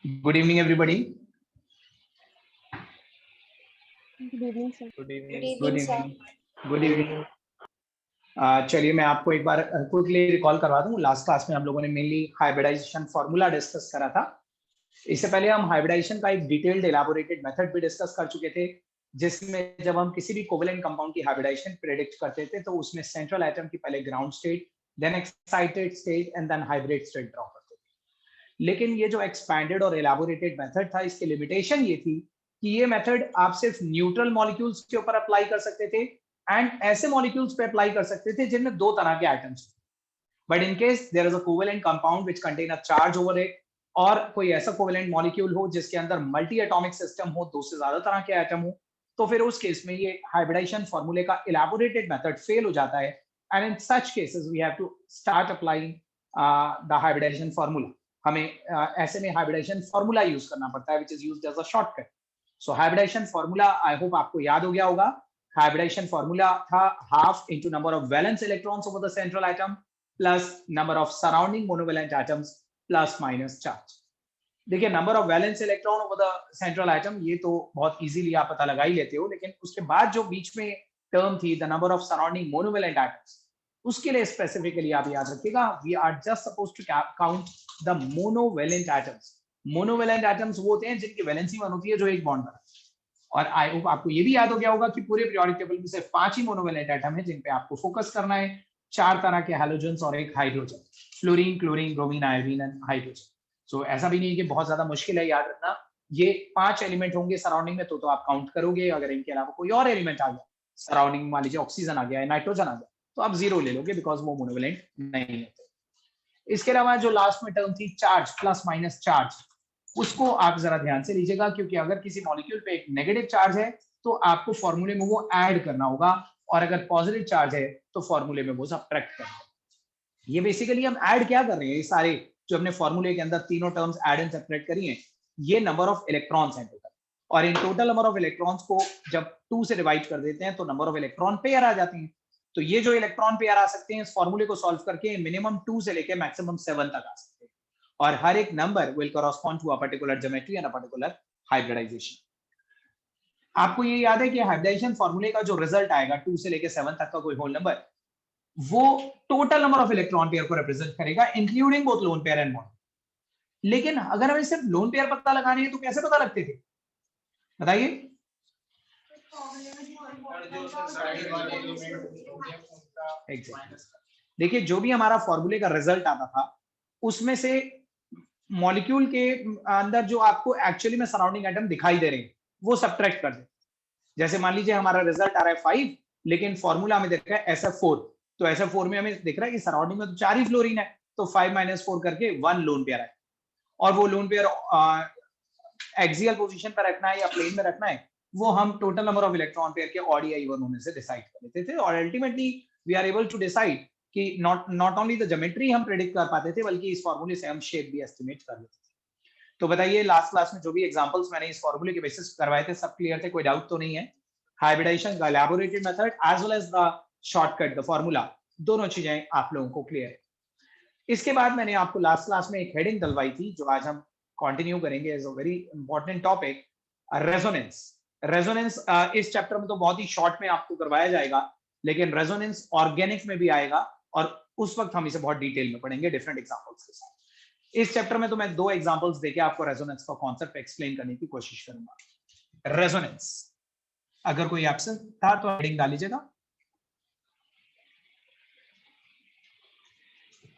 Good evening, everybody. Good evening, sir. Good evening. Good evening. Good evening. चलिए मैं आपको एक बार क्विकली रिकॉल करवा दूं. लास्ट क्लास में हम लोगों ने मेनली हाइब्रिडाइजेशन फॉर्मूला डिस्कस करा था. इससे पहले हम हाइब्रिडाइजेशन का एक डिटेल्ड एलाबोरेटेड मेथड भी डिस्कस कर चुके थे, जिसमें जब हम किसी भी कोवेलेंट कंपाउंड की हाइब्रिडाइजेशन प्रेडिक्ट करते थे तो उसमें सेंट्रल एटम की पहले ground state, then excited state and then hybrid state draw करते थे. लेकिन ये जो एक्सपैंडेड और एलाबोरेटेड मेथड था, इसकी लिमिटेशन ये थी कि ये मेथड आप सिर्फ न्यूट्रल मॉलिक्यूल्स के ऊपर अप्लाई कर सकते थे एंड ऐसे मॉलिक्यूल्स पे अप्लाई कर सकते थे जिनमें दो तरह के atoms. But in case there is a covalent compound which contain a charge over it, और कोई ऐसा कोवेलेंट मॉलिक्यूल हो जिसके अंदर मल्टी एटॉमिक सिस्टम हो, दो से ज्यादा तरह के एटम हो, तो फिर उस केस में ये हाइब्रिडाइजेशन फॉर्मूले का इलैबोरेटेड मेथड फेल हो जाता है. And in such cases we have to start applying the hybridization formula. हमें ऐसे में हाइब्रिडाइजेशन फॉर्मूला यूज करना पड़ता है, which is used as a shortcut. So hybridization formula I hope आपको याद हो गया होगा. हाइब्रिडाइजेशन फॉर्मूला था half into number of valence electrons over the central atom plus number of surrounding monovalent atoms plus minus charge. देखिए, number of valence electron over the central atom ये तो बहुत इजीली आप पता लगा ही लेते हो, लेकिन उसके बाद जो बीच में टर्म थी the number of surrounding monovalent atoms, उसके लिए स्पेसिफिकली आप याद रखिएगा we are just supposed to count the monovalent atoms. Monovalent atoms वो होते हैं जिनकी वैलेंसी 1 होती है, जो एक बॉन्ड बनाते हैं. और आई होप आपको ये भी याद हो गया होगा कि पूरे पीरियोडिक टेबल में सिर्फ 5 ही मोनोवैलेंट एटम है जिन पे आपको फोकस करना है. 4 तरह के हैलोजेंस और एक hydrogen, fluorine, chlorine, bromine, iodine and hydrogen. So ऐसा भी नहीं है कि बहुत ज्यादा मुश्किल है याद रखना. ये 5 एलिमेंट होंगे सराउंडिंग में तो आप काउंट करोगे. अगर इनके अलावा कोई और एलिमेंट आ गया सराउंडिंग, मान लीजिए ऑक्सीजन आ गया है, नाइट्रोजन आ गया, तो आप 0 ले लोगे बिकॉज वो मोनोवैलेंट नहीं होते. इसके अलावा जो लास्ट में टर्म थी चार्ज प्लस माइनस चार्ज, उसको आप जरा ध्यान से लीजिएगा, क्योंकि अगर किसी मॉलिक्यूल पे एक नेगेटिव चार्ज है तो आपको फॉर्मूले में वो ऐड करना होगा, और अगर पॉजिटिव चार्ज है तो फॉर्मूले में वो सब्ट्रैक्ट करना होगा. ये बेसिकली हम ऐड क्या कर रहे हैं, ये सारे जो हमने फॉर्मूले के अंदर तीनों टर्म्स ऐड एंड सेपरेट करी हैं, ये नंबर ऑफ इलेक्ट्रॉन्स हैं टोटल. और in total number of electrons को जब 2 से डिवाइड कर देते हैं तो नंबर ऑफ इलेक्ट्रॉन पेयर आ जाते हैं. तो ये जो इलेक्ट्रॉन पेयर आ सकते हैं इस फॉर्मूले को सॉल्व करके मिनिमम 2 से लेकर मैक्सिमम 7 तक आ सकते हैं, और हर एक number will correspond to a particular geometry and a particular hybridisation. आपको ये याद है कि हाइब्रिडाइजेशन फॉर्मूले का जो रिजल्ट आएगा 2 से लेकर 7 तक का कोई होल नंबर, वो total number of electron pair को रिप्रेजेंट करेगा including both lone pair and bond. लेकिन अगर हमें सिर्फ लोन पेयर पता लगाने हैं तो कैसे पता लगते थे, बताइए. देखिए, जो भी हमारा फॉर्मूले का रिजल्ट आता था उसमें से मॉलिक्यूल के अंदर जो आपको एक्चुअली में सराउंडिंग एटम दिखाई दे रहे हैं वो सब्ट्रैक्ट कर दे. जैसे मान लीजिए हमारा रिजल्ट आ रहा है 5, लेकिन फॉर्मूला हमें दिख रहा है SF4, तो SF4 में हमें दिख रहा है कि सराउंडिंग में तो 4 ही फ्लोरीन है, तो 5 - 4 करके 1 लोन पेयर है. और वो लोन पेयर एक्सियल पोजीशन पर रखना है या प्लेन में रखना है, वो हम total number of electron pair के ऑड या इवन होने से डिसाइड कर लेते थे. और ultimately we are able to decide कि नॉट ओनली द ज्योमेट्री हम प्रेडिक्ट कर पाते थे, बल्कि इस फॉर्मूले से हम शेप भी एस्टिमेट कर लेते थे. तो बताइए, लास्ट क्लास में जो भी एग्जांपल्स मैंने इस फॉर्मूले के बेसिस करवाए थे सब क्लियर थे, कोई डाउट तो नहीं है. हाइब्रिडाइजेशन का elaborated method as well as the shortcut, the formula, दोनों चीजें आप लोगों को क्लियर है. इसके बाद मैंने आपको लास्ट क्लास में एक हेडिंग डलवाई थी जो आज हम कंटिन्यू करेंगे as a very important topic, resonance. Resonance इस चैप्टर में तो बहुत ही शॉर्ट में आपको करवाया जाएगा, लेकिन रेजोनेंस ऑर्गेनिक में भी आएगा और उस वक्त हम इसे बहुत डिटेल में पढ़ेंगे डिफरेंट एग्जांपल्स के साथ. इस चैप्टर में तो मैं 2 एग्जांपल्स देके आपको रेजोनेंस का कॉन्सेप्ट एक्सप्लेन करने की कोशिश करूंगा. रेजोनेंस, अगर कोई एब्सेंट था तो हेडिंग डाल लीजिएगा.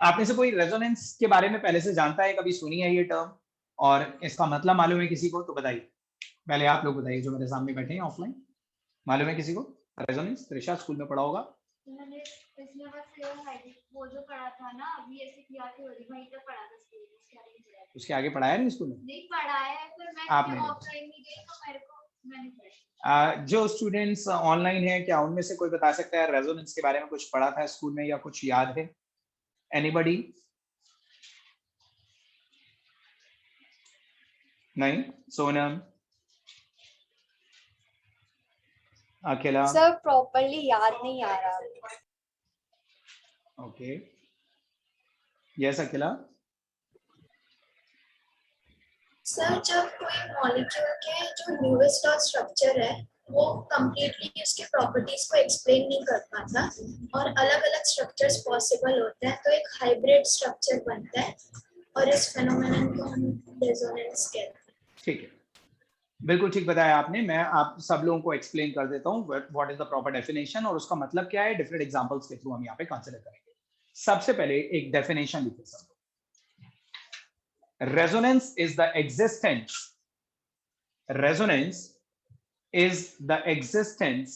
आप में से कोई रेजोनेंस के बारे में पहले से जानता है, कभी सुनी है ये टर्म, और इसका मतलब मालूम है किसी को तो बताइए. पहले आप लोग बताइए जो मेरे सामने बैठे हैं ऑफलाइन, मालूम है किसी को रेजोनेंस? त्रिशा स्कूल में पढ़ा होगा. मैंने इसमें बस वो जो पढ़ा था ना अभी ऐसे किया कि वहीं तक पढ़ा था स्कूल में, उसके आगे पढ़ाया नहीं स्कूल में? नहीं पढ़ा है, पर मैं आपने ऑफलाइन नहीं गई तो मेरे को मैंने पढ़ा. जो स्टूडेंट्स ऑनलाइन है, क्या उनमें से कोई बता सकता है रेजोनेंस के बारे में कुछ पढ़ा था स्कूल में या कुछ याद है? एनीबॉडी? नहीं. सोनम, अकेला? सर प्रॉपर्ली याद नहीं आ रहा. ओके. यस अकेला? सर जब कोई मॉलिक्यूल के जो न्यूएस्ट और स्ट्रक्चर है वो कंप्लीटली उसके प्रॉपर्टीज को एक्सप्लेन नहीं कर पाता और अलग अलग स्ट्रक्चर्स पॉसिबल होते हैं तो एक हाइब्रिड स्ट्रक्चर बनता है और इस फेनोमेनन को हम रेजोनेंस कहते हैं। ठीक है, बिल्कुल ठीक बताया आपने। मैं आप सब लोगों को एक्सप्लेन कर देता हूँ what is the proper definition और उसका मतलब क्या है, डिफरेंट एग्जांपल्स के थ्रू हम यहाँ पे कंसीडर करेंगे। सबसे पहले एक डेफिनेशन लिखिए सब लोग। Resonance is the existence, resonance is the existence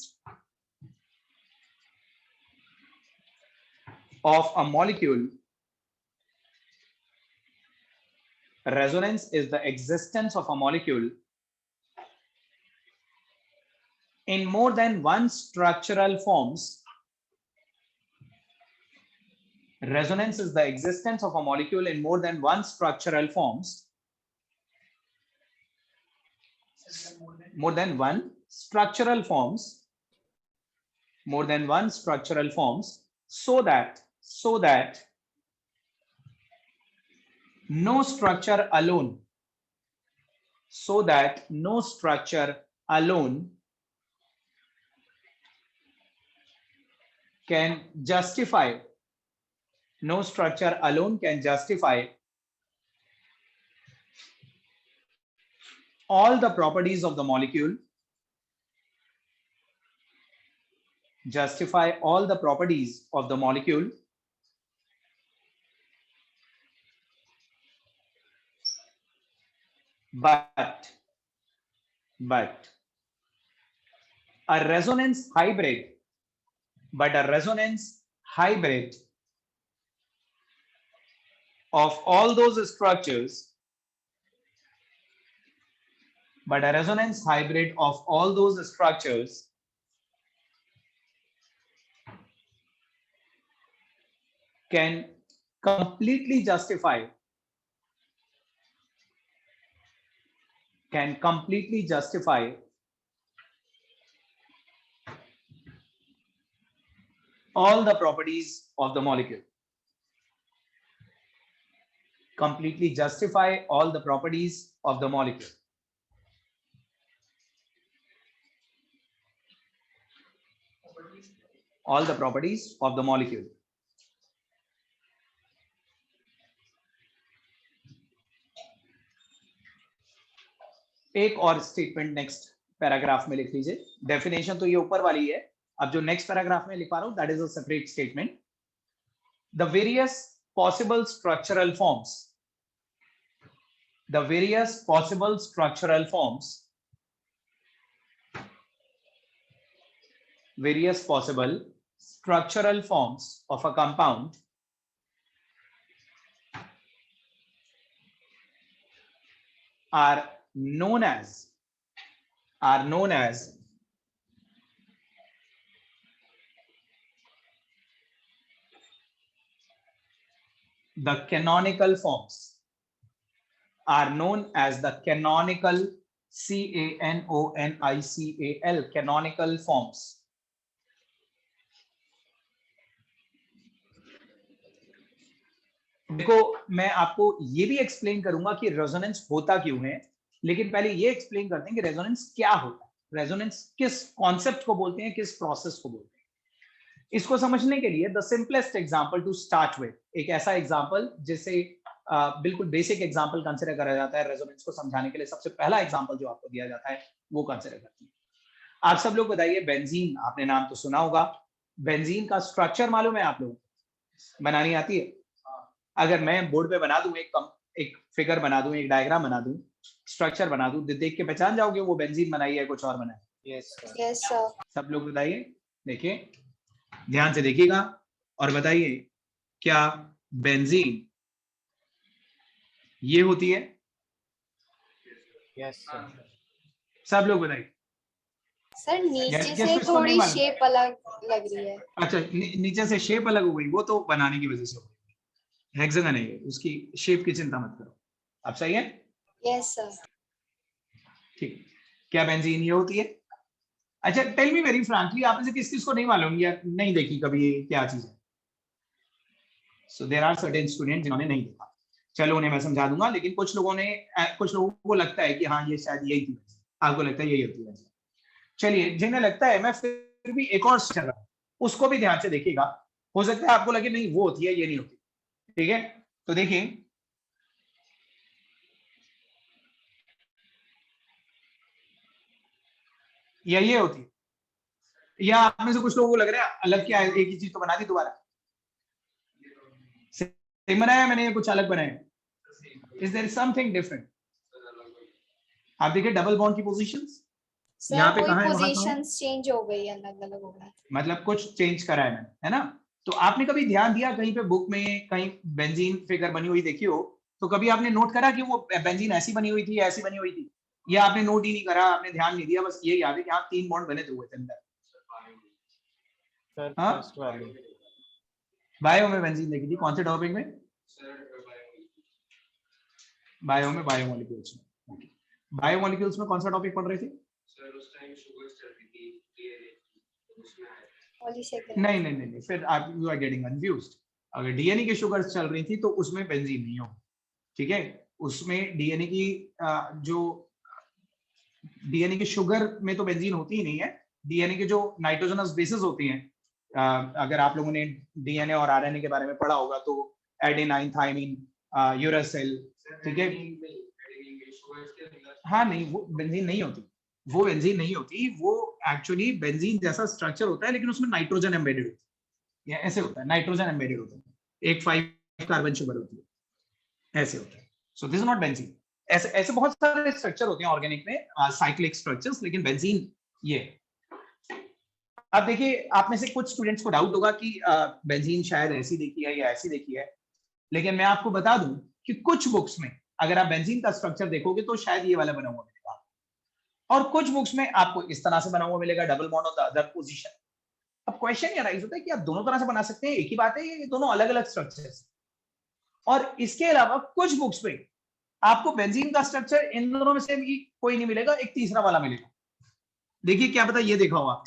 of a molecule. Resonance is the existence of a molecule in more than one structural forms. Resonance is the existence of a molecule in more than one structural forms. More than one structural forms, more than one structural forms, so that no structure alone, so that no structure alone can justify, no structure alone can justify all the properties of the molecule, justify all the properties of the molecule, but a resonance hybrid, but a resonance hybrid of all those structures, but a resonance hybrid of all those structures can completely justify all the properties of the molecule, completely justify all the properties of the molecule. All the properties of the molecule. एक और statement next paragraph में लिख लीजिए। Definition तो ये ऊपर वाली है, अब जो नेक्स्ट पैराग्राफ में लिख पा रहा हूं that is a separate statement. The various possible structural forms, the various possible structural forms, various possible structural forms of a compound are known as the canonical forms, are known as the canonical, C-A-N-O-N-I-C-A-L, canonical forms. देखो मैं आपको ये भी explain करूंगा कि resonance होता क्यों है, लेकिन पहले ये एक्सप्लेन करते हैं कि रेजोनेंस क्या होता है, रेजोनेंस किस कॉन्सेप्ट को बोलते हैं, किस प्रोसेस को बोलते हैं। इसको समझने के लिए the simplest example to start with, एक ऐसा एग्जांपल जिसे बिल्कुल बेसिक एग्जांपल कंसीडर करा जाता है रेजोनेंस को समझाने के लिए। सबसे पहला एग्जांपल जो आपको दिया जाता है वो कंसीडर करते हैं। आप सब लोग बताइए, बेंजीन आपने नाम तो सुना होगा, बेंजीन का स्ट्रक्चर मालूम है आप लोगों को, बनानी आती है? अगर मैं बोर्ड पे बना दूं एक फिगर बना दूं, एक डायग्राम बना दूं, स्ट्रक्चर बना दूं, देख के पहचान जाओगे वो बेंजीन बनाई है कुछ और बना है? Yes sir. सब लोग बताइए, देखिए ध्यान से देखिएगा और बताइए क्या बेंजीन ये होती है? Yes sir. सब लोग बताइए। सर नीचे किसको से इसको थोड़ी नहीं मालूम? शेप अलग लग रही है। अच्छा नीचे से शेप अलग हो गई, वो तो बनाने की वजह से हो गई, हेक्सागन है, उसकी शेप की चिंता मत करो। अब सही है? Yes sir. ठीक, क्या बेंजीन ये होती है? अच्छा टेल मी वेरी फ्रैंकली, आप में से किस को नहीं मालूम या नहीं देखी कभी ये क्या चीज है? So there are certain student जिन्होंने नहीं देखा। चलो उन्हें मैं समझा दूंगा, लेकिन कुछ लोगों को लगता है कि हाँ ये शायद यही थी, आपको लगता है यही होती है। चलिए जिन्हें लगता है, मैं फिर भी एक और चल रहा हूँ, उसको भी ध्यान से देखिएगा, हो सकता है आपको लगे नहीं वो होती है, ये नहीं होती। ठीक है, तो देखिए ये होती है, या आप में से कुछ लोगों को लग रहा है अलग क्या है, एक ही चीज तो बना दी दोबारा, सेम बनाया मैंने या कुछ अलग बनाया? Is there something different? आप देखिए डबल बॉन्ड की पोजीशंस यहाँ सर पे वही कहाँ है, वहां कहाँ है? पोजीशंस चेंज हो गई, अलग अलग हो गई। मतलब कुछ चेंज करा है मैंने, है ना? तो आपने कभी ध्यान दिया कहीं पे बुक में कहीं बेंजीन फिगर बनी हुई देखी हो, तो कभी आपने नोट करा कि वो बेंजीन ऐसी बनी हुई थी या ऐसी बनी हुई थी? या आपने नोट ही नहीं करा, आपने ध्यान नहीं दिया, बस ये याद है कि हाँ 3 बॉन्ड बने हुए थे अंदर? सर हाँ फर्स्ट वाली। बायो में बेंजीन देखी थी, कौन से टॉपिक में? बायो में, बायोमोलिक्यूल्स में। बायोमोलिक्यूल्स में कौन सा टॉपिक पढ़ रहे थे? सर उस टाइम शुगर चल रही थी, डीएनए उसमें आया। नहीं नहीं नहीं, फिर आप यू आर गेटिंग कंफ्यूज्ड। अगर डीएनए की शुगर्स चल रही थी तो उसमें बेंजीन नहीं होगा, ठीक है? उसमें डीएनए की जो डीएनए की शुगर में तो बेंजीन होती ही नहीं है। डीएनए के जो नाइट्रोजनस बेसेस होती हैं, अगर आप लोगों ने डीएनए और आरएनए के बारे में पढ़ा होगा तो एडेनाइन, थाइमिन, यूरासिल, ठीक है? हाँ नहीं, वो बेंजीन नहीं होती, वो बेंजीन नहीं होती, वो एक्चुअली बेंजीन जैसा स्ट्रक्चर होता है लेकिन उसमें नाइट्रोजन एम्बेडेड होती है, ऐसे होता है, नाइट्रोजन एम्बेडेड होता है, एक 5 कार्बन शुगर होती है, ऐसे होता है। So this is not benzene. ऐसे ऐसे बहुत सारे स्ट्रक्चर होते हैं ऑर्गेनिक में, साइक्लिक स्ट्रक्चर्स, लेकिन बेंजीन ये। अब देखिए आप में से कुछ स्टूडेंट्स को डाउट होगा कि बेंजीन शायद ऐसी देखी है या ऐसी देखी है, लेकिन मैं आपको बता दूं कि कुछ बुक्स में अगर आप बेंजीन का स्ट्रक्चर देखोगे तो शायद ये वाला बना हुआ मिलेगा, और कुछ बुक्स में आपको इस तरह से बना हुआ मिलेगा, double bond on the other position. अब क्वेश्चन ये राइज होता है कि आप दोनों तरह से बना सकते हैं, एक ही बात है, ये दोनों अलग अलग स्ट्रक्चर्स। और इसके अलावा कुछ बुक्स में आपको बेंजीन का स्ट्रक्चर इन दोनों में से भी कोई नहीं मिलेगा, एक तीसरा वाला मिलेगा। देखिए क्या पता ये देखा हो आप,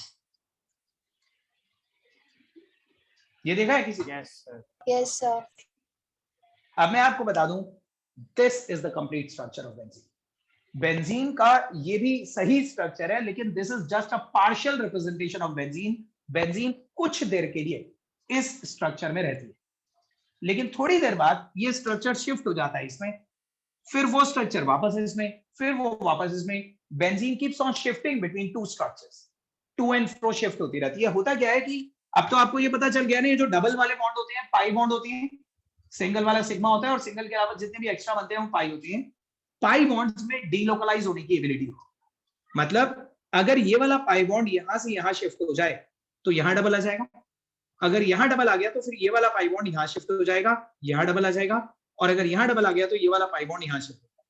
ये देखा है किसी? Yes sir. Yes sir. अब मैं आपको बता दूं, this is the complete structure of benzene. Benzene का ये भी सही स्ट्रक्चर है, लेकिन this is just a partial representation of benzene. Benzene कुछ देर के लिए इस स्ट्रक्चर में रहती है, लेकिन थोड़ी देर बाद ये स्ट्रक्चर शिफ्ट हो जाता है इसमें, फिर वो स्ट्रक्चर वापस इसमें, फिर वो वापस इसमें। Benzene keeps on shifting between two structures, to and fro shift होती रहती है। होता क्या है कि अब तो आपको ये पता चल गया ना, जो डबल वाले बॉन्ड होते हैं पाई बॉन्ड होती है, सिंगल वाला सिग्मा होता है और सिंगल के अलावा जितने भी एक्स्ट्रा बनते हैं वो पाई होती है। पाई बॉन्ड्स में डीलोकलाइज होने की एबिलिटी, मतलब अगर ये वाला पाई बॉन्ड यहां से यहां शिफ्ट हो जाए तो यहां डबल आ जाएगा, अगर यहां डबल आ गया तो फिर ये वाला पाई बॉन्ड यहां शिफ्ट हो जाएगा, यहां डबल आ जाएगा, और अगर यहां डबल आ गया तो ये वाला पाई बॉन्ड यहां शिफ्ट होगा।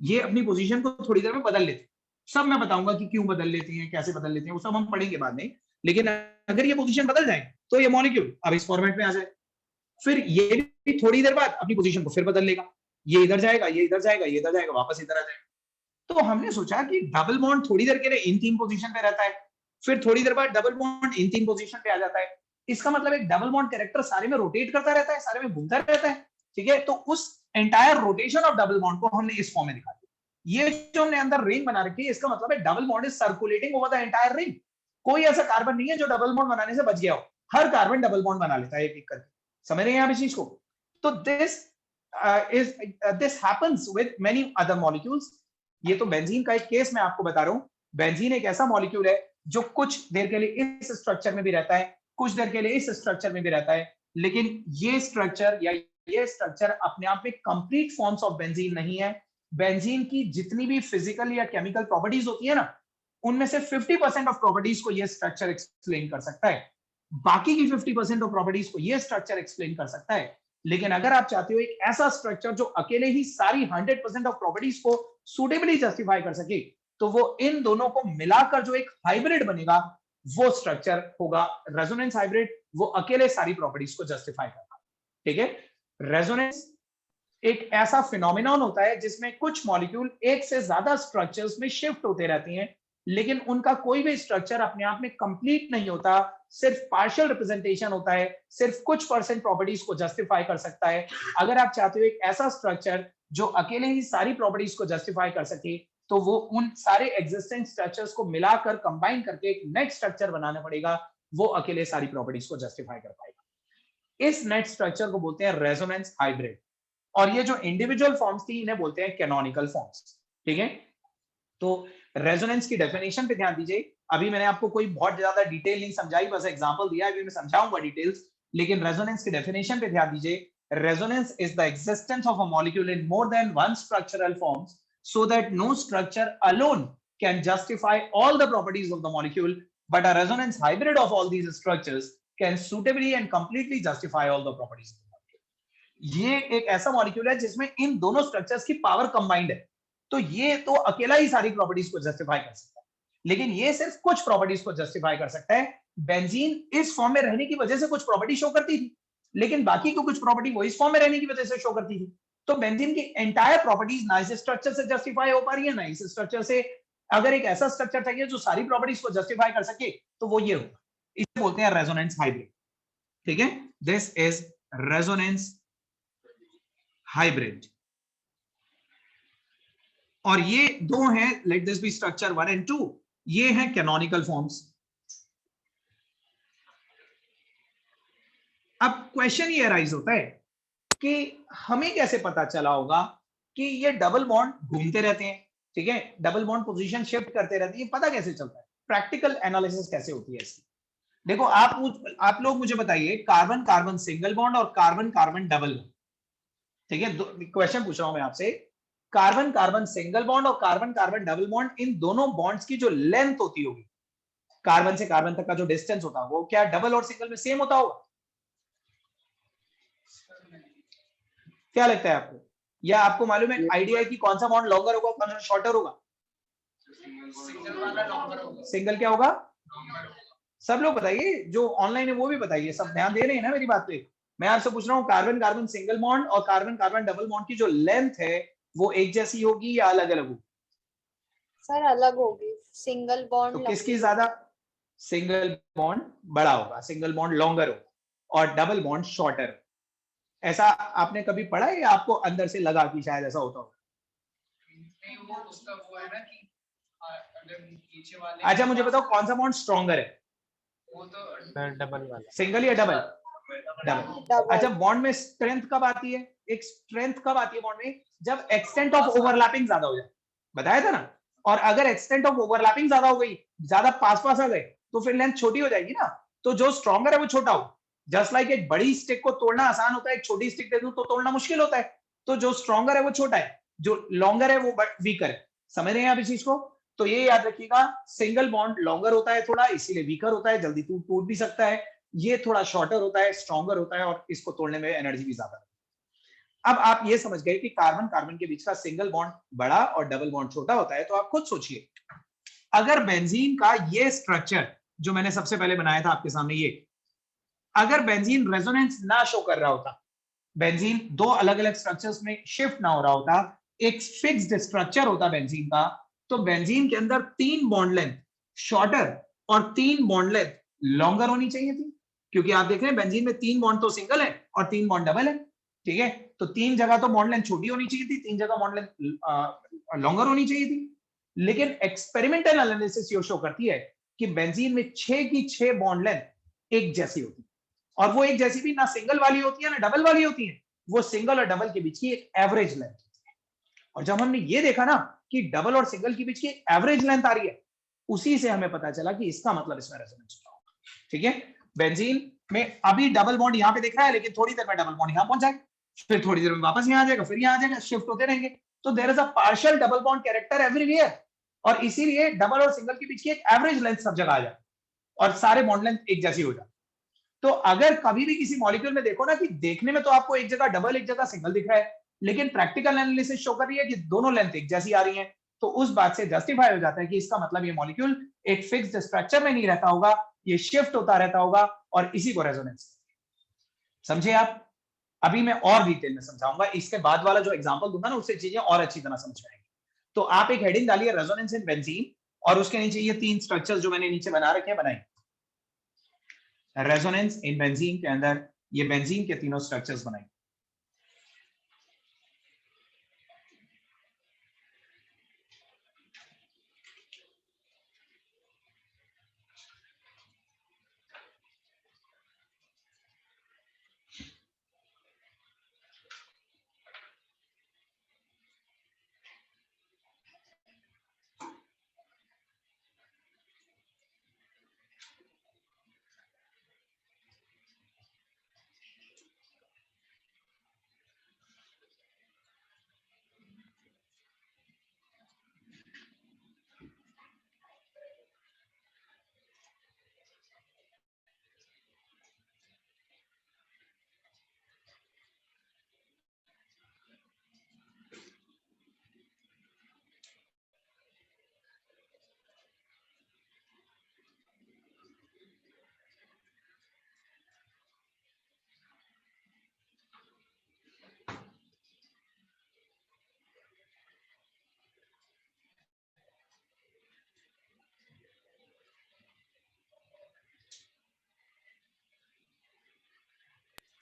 ये अपनी पोजीशन को थोड़ी देर में बदल लेते हैं, सब मैं बताऊंगा कि क्यों बदल लेती हैं, कैसे बदल लेती हैं, वो सब हम पढ़ेंगे बाद में। लेकिन अगर ये पोजीशन बदल जाए तो ये मॉलिक्यूल अब इस फॉर्मेट में आ जाए, फिर ये भी थोड़ी देर बाद अपनी पोजीशन को फिर बदल लेगा, ये इधर जाएगा, ये इधर जाएगा, ये इधर जाएगा, वापस इधर आ जाएगा। तो हमने सोचा कि डबल बॉन्ड थोड़ी देर के लिए इन 3 पोजीशन पे रहता है, फिर थोड़ी देर बाद डबल बॉन्ड इन 3 पोजीशन पे आ जाता है। इसका मतलब एक डबल बॉन्ड कैरेक्टर सारे में रोटेट करता रहता है, सारे में घूमता रहता है, ठीक है? तो उस entire rotation of double bond को हमने इस फॉर्म में दिखा दिया। ये जो हमने अंदर रिंग बना रखी है, इसका मतलब है double bond is circulating over the entire ring. कोई ऐसा कार्बन नहीं है जो डबल बॉन्ड बनाने से बच गया हो, हर कार्बन डबल बॉन्ड बना लेता है एक एक करके। समझ रहे हैं आप इस चीज को? तो this happens with many other molecules. ये तो बेंजीन का एक केस मैं आपको बता रहा हूं। बेंजीन एक ऐसा मॉलिक्यूल है जो कुछ देर के लिए इस स्ट्रक्चर में भी रहता है, कुछ देर के लिए इस स्ट्रक्चर में भी रहता है, लेकिन ये स्ट्रक्चर या ये स्ट्रक्चर अपने आप में कंप्लीट फॉर्म्स ऑफ बेंजीन नहीं है। बेंजीन की जितनी भी फिजिकल या केमिकल प्रॉपर्टीज होती है ना, उनमें से 50% ऑफ प्रॉपर्टीज को ये स्ट्रक्चर एक्सप्लेन कर सकता है, बाकी की 50% ऑफ प्रॉपर्टीज को ये स्ट्रक्चर एक्सप्लेन कर सकता है। लेकिन अगर आप चाहते हो एक ऐसा स्ट्रक्चर जो अकेले ही सारी 100% ऑफ प्रॉपर्टीज को सुटेबली जस्टिफाई कर सके, तो वो इन दोनों को मिलाकर जो एक हाइब्रिड बनेगा वो स्ट्रक्चर होगा रेजोनेंस हाइब्रिड। वो अकेले सारी प्रॉपर्टीज को जस्टिफाई करता है, ठीक है? रेजोनेंस एक ऐसा फिनोमिनन होता है जिसमें कुछ मॉलिक्यूल एक से ज्यादा स्ट्रक्चर्स में शिफ्ट होते रहती हैं, लेकिन उनका कोई भी स्ट्रक्चर अपने आप में कंप्लीट नहीं होता, सिर्फ पार्शियल रिप्रेजेंटेशन होता है, सिर्फ कुछ परसेंट प्रॉपर्टीज को जस्टिफाई कर सकता है। अगर आप चाहते हो एक ऐसा स्ट्रक्चर जो अकेले ही सारी प्रॉपर्टीज को जस्टिफाई कर सके, तो वो उन सारे एग्जिस्टिंग स्ट्रक्चर्स को मिलाकर कंबाइन करके एक नेट स्ट्रक्चर बनाना पड़ेगा, वो अकेले सारी प्रॉपर्टीज को जस्टिफाई कर पाएगा। इस नेट स्ट्रक्चर को बोलते हैं रेजोनेंस हाइब्रिड, और ये जो इंडिविजुअल फॉर्म्स थी इन्हें बोलते हैं कैनोनिकल फॉर्म्स। ठीक है, तो रेजोनेंस की डेफिनेशन पे ध्यान दीजिए। अभी मैंने आपको कोई बहुत ज्यादा डिटेल नहीं समझाई, बस एग्जांपल दिया, अभी मैं समझाऊंगा डिटेल्स, लेकिन रेजोनेंस की डेफिनेशन पे ध्यान दीजिए। Resonance is the existence of a molecule in more than one structural forms so that no structure alone can justify all the properties of the molecule, but a resonance hybrid of all these structures can suitably and completely justify all the properties of the molecule. ये एक ऐसा molecule है जिसमें इन दोनों structures की power combined है, तो ये तो अकेला ही सारी प्रॉपर्टीज को जस्टिफाई कर सकता है, लेकिन ये सिर्फ कुछ प्रॉपर्टीज को जस्टिफाई कर सकता है। बेंजीन इस फॉर्म में रहने की वजह से कुछ प्रॉपर्टी शो करती थी, लेकिन बाकी को कुछ प्रॉपर्टी वो इस फॉर्म में रहने की वजह से शो करती थी। तो बेंजीन की एंटायर प्रॉपर्टीज ना इस स्ट्रक्चर से जस्टिफाई हो पा रही है, ना इस स्ट्रक्चर से। अगर एक ऐसा स्ट्रक्चर चाहिए जो सारी प्रॉपर्टीज को जस्टिफाई कर सके, तो वो ये होगा। इसे बोलते हैं रेजोनेंस हाइब्रिड। ठीक है, दिस इज रेजोनेंस हाइब्रिड, और ये दो हैं, let this be structure 1 and 2, ये हैं कैनोनिकल फॉर्म्स। अब क्वेश्चन ये अराइज होता है कि हमें कैसे पता चला होगा कि ये डबल बॉन्ड घूमते रहते हैं। ठीक है, डबल बॉन्ड पोजीशन शिफ्ट करते रहती है, पता कैसे चलता है? प्रैक्टिकल एनालिसिस कैसे होती है इसकी? देखो, आप लोग मुझे बताइए, कार्बन कार्बन सिंगल बॉन्ड और कार्बन कार्बन डबल बॉन्ड। ठीक है, क्वेश्चन पूछ रहा हूं मैं आपसे, कार्बन कार्बन सिंगल बॉन्ड और कार्बन कार्बन डबल बॉन्ड, इन दोनों बॉन्ड्स की जो लेंथ होती होगी, कार्बन से कार्बन तक का जो डिस्टेंस होता है, वो क्या डबल और सिंगल में सेम होता होगा? क्या लगता है आपको? या आपको मालूम है आइडिया है कि कौन सा बॉन्ड लॉन्गर होगा, कौन सा शॉर्टर होगा? सिंगल क्या होगा? सब लोग बताइए, जो ऑनलाइन है वो भी बताइए, सब ध्यान दे रहे हैं ना मेरी बात पे? मैं आपसे पूछ रहा हूँ, कार्बन कार्बन सिंगल बॉन्ड और कार्बन कार्बन डबल बॉन्ड की जो लेंथ है वो एक जैसी होगी या अलग अलग होगी? सर अलग होगी, सिंगल बॉन्ड तो किसकी ज्यादा? सिंगल बॉन्ड बड़ा होगा, सिंगल बॉन्ड लॉन्गर होगा, और डबल बॉन्ड शॉर्टर। ऐसा आपने कभी पढ़ा है या आपको अंदर से लगा कि शायद ऐसा होता होगा? नहीं, वो उसका वो है ना कि अगर नीचे वाले, अच्छा मुझे बताओ, कौन सा बॉन्ड स्ट्रॉन्गर है? वो तो डबल वाला। सिंगल या डबल? डबल। अच्छा, बॉन्ड में स्ट्रेंथ कब आती है? एक स्ट्रेंथ कब आती है बॉन्ड में? जब एक्सटेंट ऑफ ओवरलैपिंग ज्यादा हो जाए, बताया था ना। और अगर एक्सटेंट ऑफ ओवरलैपिंग ज्यादा हो गई, ज्यादा पास पास आ गए, तो फिर लेंथ छोटी हो जाएगी ना। तो जो स्ट्रॉन्गर है वो छोटा हो। जस्ट लाइक एक बड़ी स्टिक को तोड़ना आसान होता है, एक छोटी स्टिक दे दूं तो तोड़ना मुश्किल होता है। तो जो स्ट्रॉन्गर है वो छोटा है, जो लॉन्गर है वो वीकर है। समझ रहे हैं आप इस चीज को? तो ये याद रखिएगा, सिंगल बॉन्ड लॉन्गर होता है थोड़ा, इसीलिए वीकर होता है, जल्दी टूट भी सकता है। ये थोड़ा शॉर्टर होता है, स्ट्रॉन्गर होता है, और इसको तोड़ने में एनर्जी भी ज्यादा है। अब आप ये समझ गए कि कार्बन कार्बन के बीच का सिंगल बॉन्ड बड़ा और डबल बॉन्ड छोटा होता है। तो आप खुद सोचिए, अगर बेंजीन का ये स्ट्रक्चर जो मैंने सबसे पहले बनाया था आपके सामने, ये अगर बेंजीन रेजोनेंस ना शो कर रहा होता, बेंजीन दो अलग अलग स्ट्रक्चर्स में शिफ्ट ना हो रहा होता, एक फिक्स्ड स्ट्रक्चर होता बेंजीन का, तो बेंजीन के अंदर 3 बॉन्ड लेंथ शॉर्टर और 3 बॉन्ड लेंथ लॉन्गर होनी चाहिए थी। क्योंकि आप देख रहे हैं बेंजीन में 3 बॉन्ड तो सिंगल है और 3 बॉन्ड डबल है। ठीक है, तो 3 जगह तो बॉन्ड लेंथ छोटी होनी चाहिए थी, 3 जगह बॉन्ड लेंथ लॉन्गर होनी चाहिए थी। लेकिन एक्सपेरिमेंटल एनालिसिस ये शो करती है कि बेंजीन में 6 की 6 बॉन्ड लेंथ एक जैसी होती है, और वो एक जैसी भी ना सिंगल वाली होती है ना डबल वाली होती है, वो सिंगल और डबल के बीच की एक एवरेज लेंथ होती है। और जब हमने ये देखा ना कि डबल और सिंगल के बीच की एवरेज लेंथ आ रही है, उसी से हमें पता चला कि इसका मतलब इसमें रेजोनेंस होगा। ठीक है, बेंजीन में अभी डबल बॉन्ड यहां पे दिख रहा है, लेकिन थोड़ी देर में डबल बॉन्ड यहां पहुंच जाएगा, फिर थोड़ी देर में वापस यहां आ जाएगा, फिर यहां आ जाएगा, शिफ्ट होते रहेंगे। तो there is a partial double bond character everywhere, और इसीलिए डबल और सिंगल के बीच की एक एवरेज लेंथ सब जगह आ जाए और सारे बॉन्ड लेंथ एक जैसी हो जाए। तो अगर कभी भी किसी मॉलिक्यूल में देखो ना कि देखने में तो आपको एक जगह डबल एक जगह सिंगल दिख रहा है, लेकिन प्रैक्टिकल एनालिसिस शो कर रही है कि दोनों लेंथ एक जैसी आ रही है, तो उस बात से जस्टिफाई हो जाता है कि इसका मतलब ये मॉलिक्यूल एक फिक्स्ड स्ट्रक्चर में नहीं रहता होगा, ये शिफ्ट होता रहता होगा, और इसी को रेजोनेंस। समझे आप? अभी मैं और डिटेल में समझाऊंगा, इसके बाद वाला जो एग्जांपल दूंगा ना उससे चीजें और अच्छी तरह समझ में आएंगी। तो आप एक हेडिंग डालिए रेजोनेंस इन बेंजीन, और उसके नीचे ये 3 स्ट्रक्चर्स जो मैंने नीचे बना रखे हैं बनाइए। रेजोनेंस इन बेंजीन के अंदर ये बेंजीन के तीनों स्ट्रक्चर्स बनाए।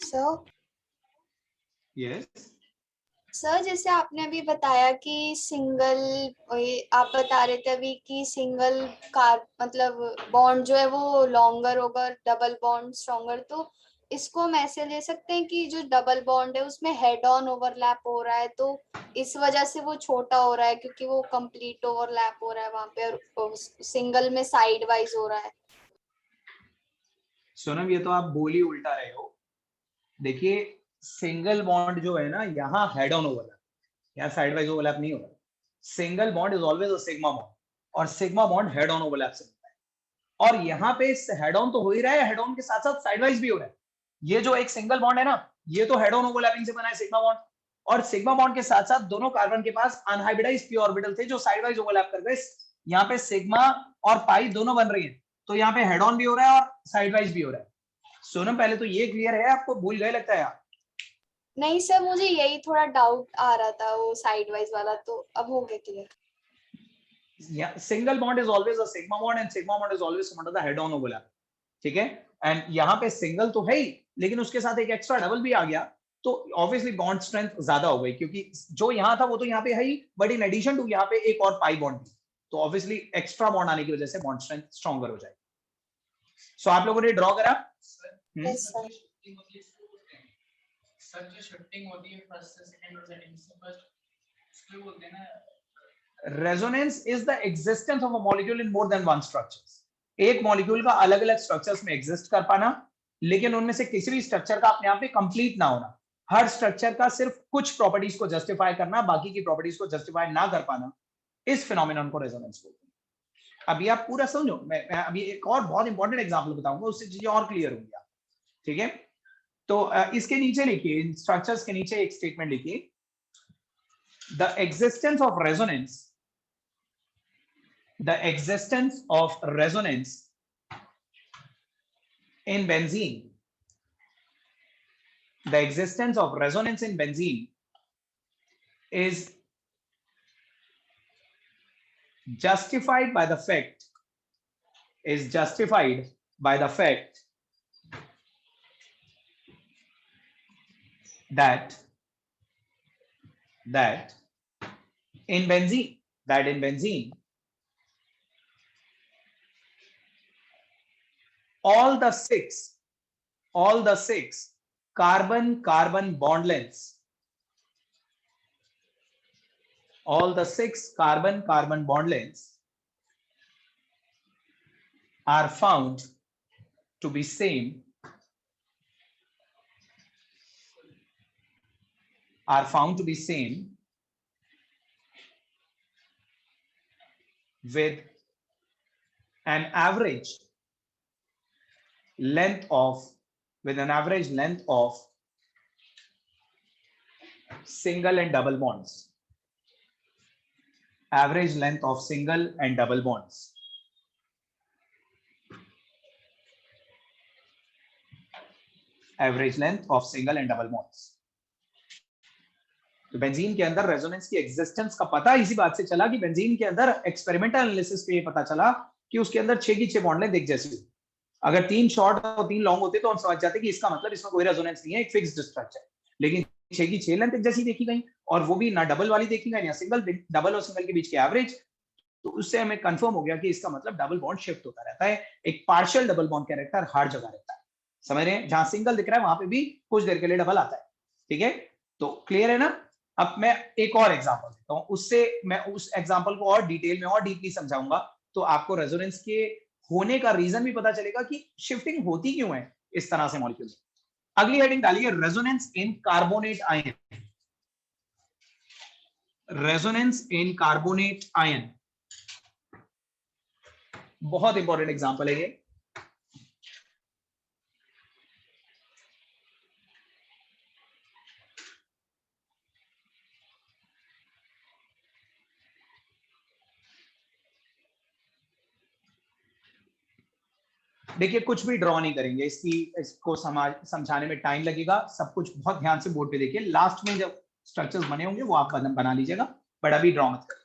सर यस सर जैसे आपने अभी बताया कि सिंगल, आप बता रहे थे अभी कि सिंगल कार मतलब बॉन्ड जो है वो लॉन्गर होगा, डबल बॉन्ड स्ट्रॉन्गर, तो इसको हम ऐसे ले सकते हैं कि जो डबल बॉन्ड है उसमें हेड ऑन ओवरलैप हो रहा है, तो इस वजह से वो छोटा हो रहा है क्योंकि वो कंप्लीट ओवरलैप हो रहा है वहां पे, और सिंगल में साइड वाइज हो रहा है। सोनम, ये तो आप बोल ही उल्टा रहे हो। देखिए, सिंगल बॉन्ड जो है ना, यहाँ हेड ऑन ओवरलैप, यहाँ साइड वाइज ओवरलैप नहीं हो रहा। Single bond is always a sigma bond, और sigma bond head on overlap से बनता है। और यहाँ पे हेड ऑन तो हो ही रहा है, हेड ऑन के साथ साथ साइड वाइज भी हो रहा है। ये जो एक सिंगल बॉन्ड है ना, ये तो हेड ऑन ओवरलैपिंग से बना है सिग्मा बॉन्ड, और सिग्मा बॉन्ड के साथ साथ दोनों कार्बन के पास अनहाइब्रिडाइज्ड पी ऑर्बिटल थे जो साइड वाइज ओवरलैप कर गए। यहाँ पे सिग्मा और पाई दोनों बन रही है, तो यहाँ पे हेड ऑन भी हो रहा है और साइड वाइज भी हो रहा है। सोनम, पहले तो ये क्लियर है, आपको भूल गए लगता है आप। नहीं सर, मुझे यही थोड़ा डाउट आ रहा था वो साइड वाइज वाला, तो अब हो गया clear. Yeah, single bond is always a sigma bond and sigma bond is always under the head on overlap, ठीक है। एंड यहाँ पे सिंगल तो है ही, लेकिन उसके साथ एक एक्स्ट्रा डबल भी आ गया, तो ऑब्वियसली बॉन्ड स्ट्रेंथ ज्यादा हो गई, क्योंकि जो यहाँ था वो तो यहाँ पे है ही, बट इन एडिशन टू यहाँ पे एक और पाई बॉन्ड भी, तो ऑब्वियसली एक्स्ट्रा बॉन्ड आने की वजह से बॉन्ड स्ट्रेंथ स्ट्रॉन्गर हो जाएगी। सो आप लोगों ने ड्रॉ करा। Yes sir. सर जो शिफ्टिंग होती है फर्स्ट से सेकंड और सेकंड से फर्स्ट, उसको बोलते हैं ना, resonance is the existence of a molecule in more than one structures. एक मॉलिक्यूल का अलग अलग स्ट्रक्चर्स में एग्जिस्ट कर पाना, लेकिन उनमें से किसी भी स्ट्रक्चर का अपने आप में कंप्लीट ना होना। हर स्ट्रक्चर का सिर्फ कुछ प्रॉपर्टीज को जस्टिफाई करना, बाकी की प्रॉपर्टीज को जस्टिफाई ना कर पाना, इस फिनोमेनन को रेजोनेंस बोलते हैं। अभी आप पूरा समझो, मैं अभी एक और बहुत इंपॉर्टेंट एग्जांपल बताऊंगा, उससे चीजें और क्लियर होंगी आप, ठीक है। तो इसके नीचे लिखिए, इन स्ट्रक्चर्स के नीचे एक स्टेटमेंट लिखिए, the existence of resonance, the existence of resonance in benzene, the existence of resonance in benzene is justified by the fact, that in benzene all the six carbon bond lengths, all the six carbon bond lengths are found to be same, with an average length of single and double bonds, average length of single and double bonds, average length of single and double bonds। तो benzene के अंदर resonance की existence का पता इसी बात से चला कि बेंजीन के अंदर एक्सपेरिमेंटल एनालिसिस पे ये पता चला कि उसके अंदर 6 की 6 बॉन्ड लेंथ एक जैसी हुई। अगर 3 शॉर्ट और 3 लॉन्ग होते तो हम समझ जाते कि इसका मतलब इसमें कोई रेजोनेंस नहीं है, एक फिक्स्ड स्ट्रक्चर। लेकिन 6 की 6 लेंथ जैसी देखी गई, और वो भी ना डबल वाली देखी गई ना सिंगल, डबल और सिंगल के बीच के एवरेज। तो उससे हमें कंफर्म हो गया कि इसका मतलब डबल बॉन्ड शिफ्ट होता रहता है, एक पार्शियल डबल बॉन्ड कैरेक्टर हर जगह रहता है। समझ रहे हैं, जहां सिंगल दिख रहा है वहां पे भी कुछ देर के लिए डबल आता है। ठीक है, तो क्लियर है ना। अब मैं एक और एग्जांपल देता हूं, उससे मैं उस एग्जांपल को और डिटेल में और डीपली समझाऊंगा, तो आपको रेजोनेंस के होने का रीजन भी पता चलेगा कि शिफ्टिंग होती क्यों है इस तरह से मॉलिक्यूल। अगली हेडिंग डालिए, resonance in carbonate ion. Resonance in carbonate ion बहुत इंपॉर्टेंट एग्जांपल है ये। देखिए कुछ भी ड्रॉ नहीं करेंगे, इसको समझाने में टाइम लगेगा। सब कुछ बहुत ध्यान से बोर्ड पे देखिए, लास्ट में जब स्ट्रक्चर्स बने होंगे वो आप बना लीजिएगा, बट अभी ड्रॉ मत करिएगा।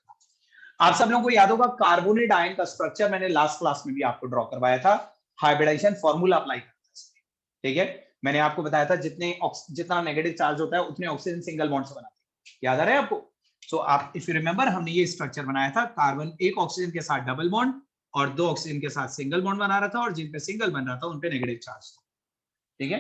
आप सब लोगों को याद होगा कार्बोनेट आयन का स्ट्रक्चर मैंने लास्ट क्लास में भी आपको ड्रॉ करवाया था, हाइब्रिडाइजेशन फॉर्मूला अप्लाई करते हैं। ठीक है, मैंने आपको बताया था जितना नेगेटिव चार्ज होता है उतने ऑक्सीजन सिंगल बॉन्ड से बनाते हैं, याद आ रहा है आपको। सो आप इफ यू रिमेंबर, हमने ये स्ट्रक्चर बनाया था, कार्बन एक ऑक्सीजन के साथ डबल बॉन्ड और 2 ऑक्सीजन के साथ सिंगल बॉन्ड बना रहा था, और जिन पे सिंगल बन रहा था उन पे नेगेटिव चार्ज था। ठीक है,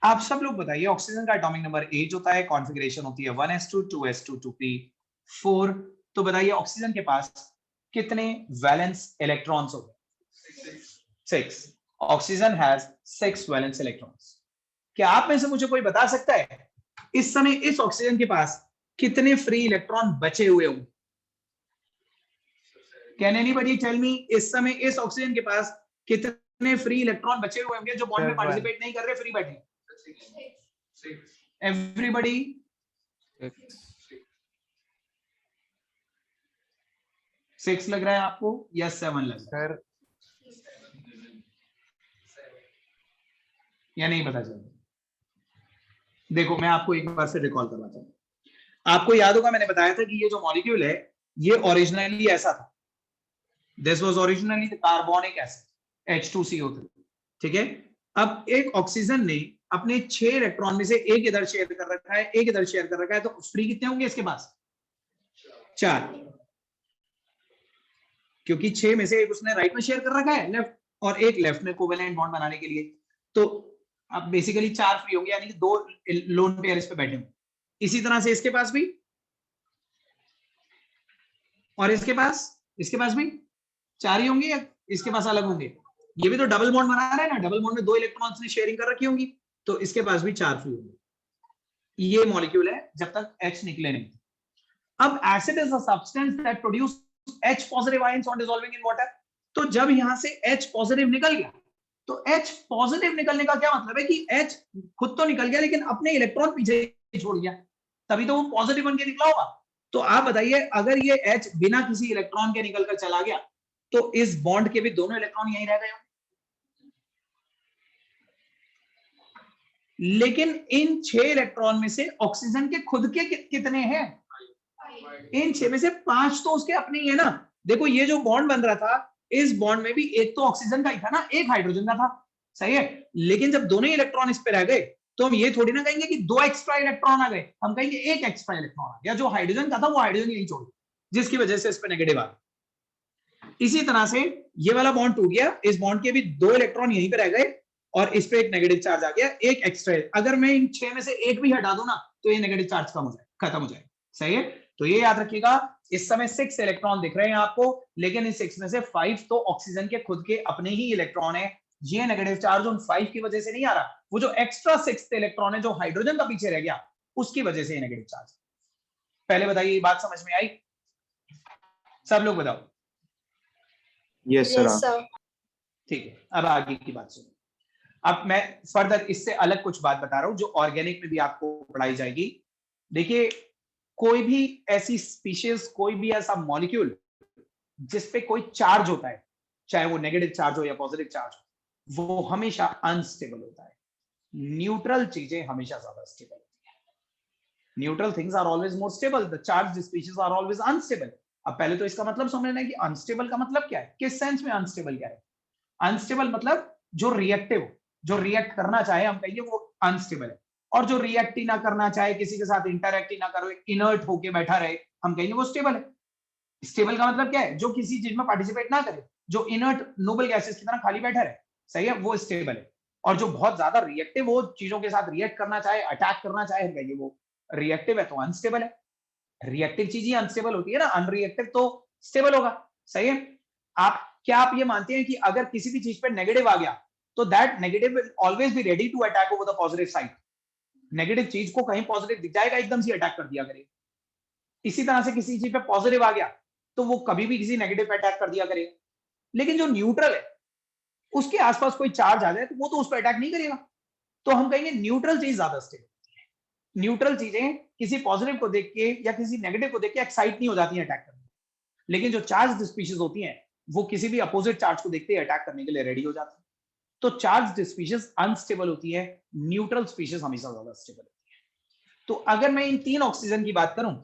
आप सब लोग बताइए, ऑक्सीजन का एटॉमिक नंबर 8 होता है, कॉन्फ़िगरेशन होती है 1s2 2s2 2p4। तो बताइए ऑक्सीजन के पास कितने वैलेंस इलेक्ट्रॉन्स होते हैं? 6। Oxygen has 6 valence electrons. क्या आप में से मुझे कोई बता सकता है इस समय इस ऑक्सीजन के पास कितने फ्री इलेक्ट्रॉन बचे हुए होंगे? Can anybody tell me इस समय इस ऑक्सीजन के पास कितने फ्री इलेक्ट्रॉन बचे हुए होंगे जो बॉन्ड में पार्टिसिपेट नहीं कर रहे, फ्री बैठे? एवरीबॉडी 6 लग रहा है आपको या 7 लग रहा है? या नहीं पता चल? देखो मैं आपको एक बार से रिकॉल करवाता हूं। आपको याद होगा मैंने बताया था कि ये जो मॉलिक्यूल है ये ओरिजिनली ऐसा था, this was originally the carbonic acid H2CO3। ठीक है, अब एक ऑक्सीजन ने अपने 6 इलेक्ट्रॉन में से एक इधर शेयर कर रखा है, एक इधर शेयर कर रखा है, तो फ्री कितने होंगे इसके पास? 4, क्योंकि 6 में से एक उसने राइट में शेयर कर रखा है, लेफ्ट, और एक लेफ्ट में कोवेलेंट बॉन्ड बनाने के लिए। तो अब बेसिकली 4 फ्री होंगे, यानी कि 2 लोन पेयर इस पे बैठे होंगे। इसी तरह से इसके पास भी, और इसके पास भी 4 ही होंगे, या इसके पास अलग होंगे? ये भी तो डबल बॉन्ड बना रहा है ना, डबल बॉन्ड में 2 इलेक्ट्रॉन्स ने शेयरिंग कर रखी होंगी, तो इसके पास भी 4 फ्री होंगे। ये मॉलिक्यूल है जब तक H निकले नहीं। अब acid is a substance that produce H positive ions on dissolving in water. तो जब यहां से H पॉजिटिव निकल गया, तो H पॉजिटिव निकलने का क्या मतलब है कि H खुद तो निकल गया लेकिन अपने इलेक्ट्रॉन पीछे छोड़ गया, तभी तो वो पॉजिटिव बन के निकला होगा। तो आप बताइए, अगर ये H बिना किसी इलेक्ट्रॉन के निकल कर चला गया तो इस बॉन्ड के भी दोनों इलेक्ट्रॉन यहीं रह गए होंगे। लेकिन इन 6 इलेक्ट्रॉन में से ऑक्सीजन के खुद के कितने हैं? इन 6 में से 5 तो उसके अपने ही है ना। देखो ये जो बॉन्ड बन रहा था, इस बॉन्ड में भी एक तो ऑक्सीजन का ही था ना, एक हाइड्रोजन का था, सही है। लेकिन जब दोनों इलेक्ट्रॉन इस पे रह गए तो हम ये थोड़ी ना कहेंगे कि 2 एक्स्ट्रा इलेक्ट्रॉन आ गए, हम कहेंगे 1 एक्स्ट्रा इलेक्ट्रॉन आ गया। जो हाइड्रोजन का था वो हाइड्रोजन यही छोड़, जिसकी वजह से इस पे नेगेटिव आ गया। इसी तरह से ये वाला बॉन्ड टूट गया, इस बॉन्ड के भी 2 इलेक्ट्रॉन यहीं पे रह गए और इस पे एक नेगेटिव चार्ज आ गया, एक एक्स्ट्रा। अगर मैं इन 6 में से एक भी हटा दूं ना तो ये नेगेटिव चार्ज कम हो जाए, खत्म हो जाए, सही है। तो ये याद रखिएगा, इस समय 6 इलेक्ट्रॉन दिख रहे हैं आपको, लेकिन इस 6 में से 5 तो ऑक्सीजन के खुद के अपने ही इलेक्ट्रॉन है। ये नेगेटिव चार्ज उन 5 की वजह से नहीं आ रहा, वो जो एक्स्ट्रा 6th इलेक्ट्रॉन है जो हाइड्रोजन का पीछे रह गया उसकी वजह से ये नेगेटिव चार्ज। पहले बताइए ये बात समझ में आई? सब लोग बताओ। Yes sir. ठीक है, अब आगे की बात सुनो। अब मैं फर्दर इससे अलग कुछ बात बता रहा हूं जो ऑर्गेनिक में भी आपको पढ़ाई जाएगी। देखिए कोई भी ऐसी स्पीशीज, कोई भी ऐसा मॉलिक्यूल जिसपे कोई चार्ज होता है, चाहे वो नेगेटिव चार्ज हो या पॉजिटिव चार्ज हो, वो हमेशा अनस्टेबल होता है। न्यूट्रल चीजें हमेशा ज्यादा स्टेबल होती है। Neutral things are always more stable, the charged species are always unstable. अब पहले तो इसका मतलब समझना है कि अनस्टेबल का मतलब क्या है, किस सेंस में अनस्टेबल क्या है। अनस्टेबल मतलब जो रिएक्टिव, जो रिएक्ट करना चाहे हम कहेंगे वो अनस्टेबल है, और जो रिएक्ट ही ना करना चाहे, किसी के साथ इंटरैक्ट ही ना करे, इनर्ट होके बैठा रहे, हम कहेंगे वो स्टेबल है। स्टेबल का मतलब क्या है? जो किसी चीज में पार्टिसिपेट ना करे, जो इनर्ट नोबल गैसेस की तरह खाली बैठा रहे, सही है, वो स्टेबल है। और जो बहुत ज्यादा रिएक्टिव हो, चीजों के साथ रिएक्ट करना चाहे, अटैक करना चाहे, कहिए वो रिएक्टिव है, तो अनस्टेबल है। रिएक्टिव चीज ही अनस्टेबल होती है ना, अनरिएक्टिव तो स्टेबल होगा, सही है। आप ये मानते हैं कि अगर किसी भी चीज पे नेगेटिव आ गया तो that negative will always be ready to attack over the positive side. नेगेटिव चीज को कहीं पॉजिटिव दिख जाएगा, एकदम से अटैक कर दिया करेगा। इसी तरह से किसी चीज पे पॉजिटिव आ गया तो वो कभी भी किसी नेगेटिव पे अटैक कर दिया करेगा। लेकिन जो न्यूट्रल है, उसके आसपास कोई चार्ज आ जाए तो वो तो उस पर अटैक नहीं करेगा। तो हम कहेंगे न्यूट्रल चीज ज्यादा स्टेबल होती है। न्यूट्रल चीजें किसी पॉजिटिव को देख के या किसी नेगेटिव को देख के एक्साइट नहीं हो जाती हैं अटैक करने। लेकिन जो चार्ज स्पीशीज होती हैं वो किसी भी अपोजिट चार्ज को देखते ही अटैक करने के लिए रेडी हो जाती है। तो चार्ज स्पीशीज अनस्टेबल होती है, न्यूट्रल स्पीशीज हमेशा ज्यादा स्टेबल होती है। तो अगर मैं इन 3 ऑक्सीजन की बात करूं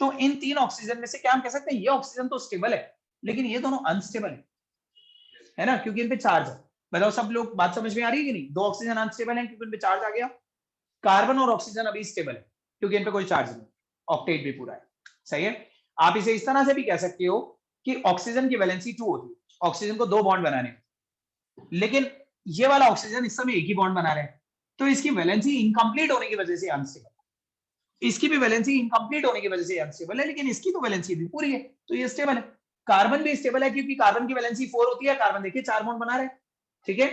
तो इन 3 ऑक्सीजन में से क्या हम कह सकते हैं ये ऑक्सीजन तो स्टेबल है लेकिन ये दोनों अनस्टेबल है ना, क्योंकि इन पे चार्ज है। बताओ सब लोग, बात समझ में आ रही है कि नहीं? 2 ऑक्सीजन अनस्टेबल है क्योंकि इन पे चार्ज आ गया। कार्बन और ऑक्सीजन अभी स्टेबल है क्योंकि इन पे कोई चार्ज नहीं, ऑक्टेट भी पूरा है, सही है। आप इसे इस तरह से भी कह सकते हो कि ऑक्सीजन की वैलेंसी 2 होती है, ऑक्सीजन को 2 बॉन्ड बनाने, लेकिन ये वाला ऑक्सीजन इस समय एक ही बॉन्ड बना रहे हैं, तो इसकी वैलेंसी इनकम्प्लीट होने की वजह से अनस्टेबल है। इसकी भी वैलेंसी इनकम्प्लीट होने की वजह से अनस्टेबल है, लेकिन इसकी तो वैलेंसी भी पूरी है, तो ये स्टेबल है। कार्बन भी स्टेबल है क्योंकि कार्बन की वैलेंसी 4 होती है, कार्बन देखिए 4 बॉन्ड बना रहे हैं, ठीक है।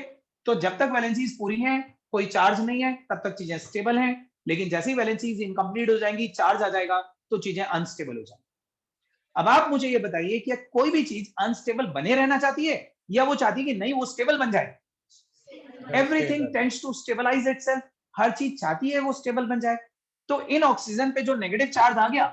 तो जब तक वैलेंसीज पूरी हैं, कोई चार्ज नहीं है, तब तक चीजें स्टेबल हैं। लेकिन जैसे ही वैलेंसीज इनकम्प्लीट हो जाएंगी, चार्ज आ जाएगा, तो चीजें अनस्टेबल हो जाएंगी। अब आप मुझे ये बताइए कि कोई भी चीज अनस्टेबल बने रहना चाहती है या वो चाहती है कि नहीं वो स्टेबल बन जाए? Everything tends to stabilize itself. हर चीज चाहती है वो स्टेबल बन जाए। तो इन ऑक्सीजन पे जो नेगेटिव चार्ज आ गया,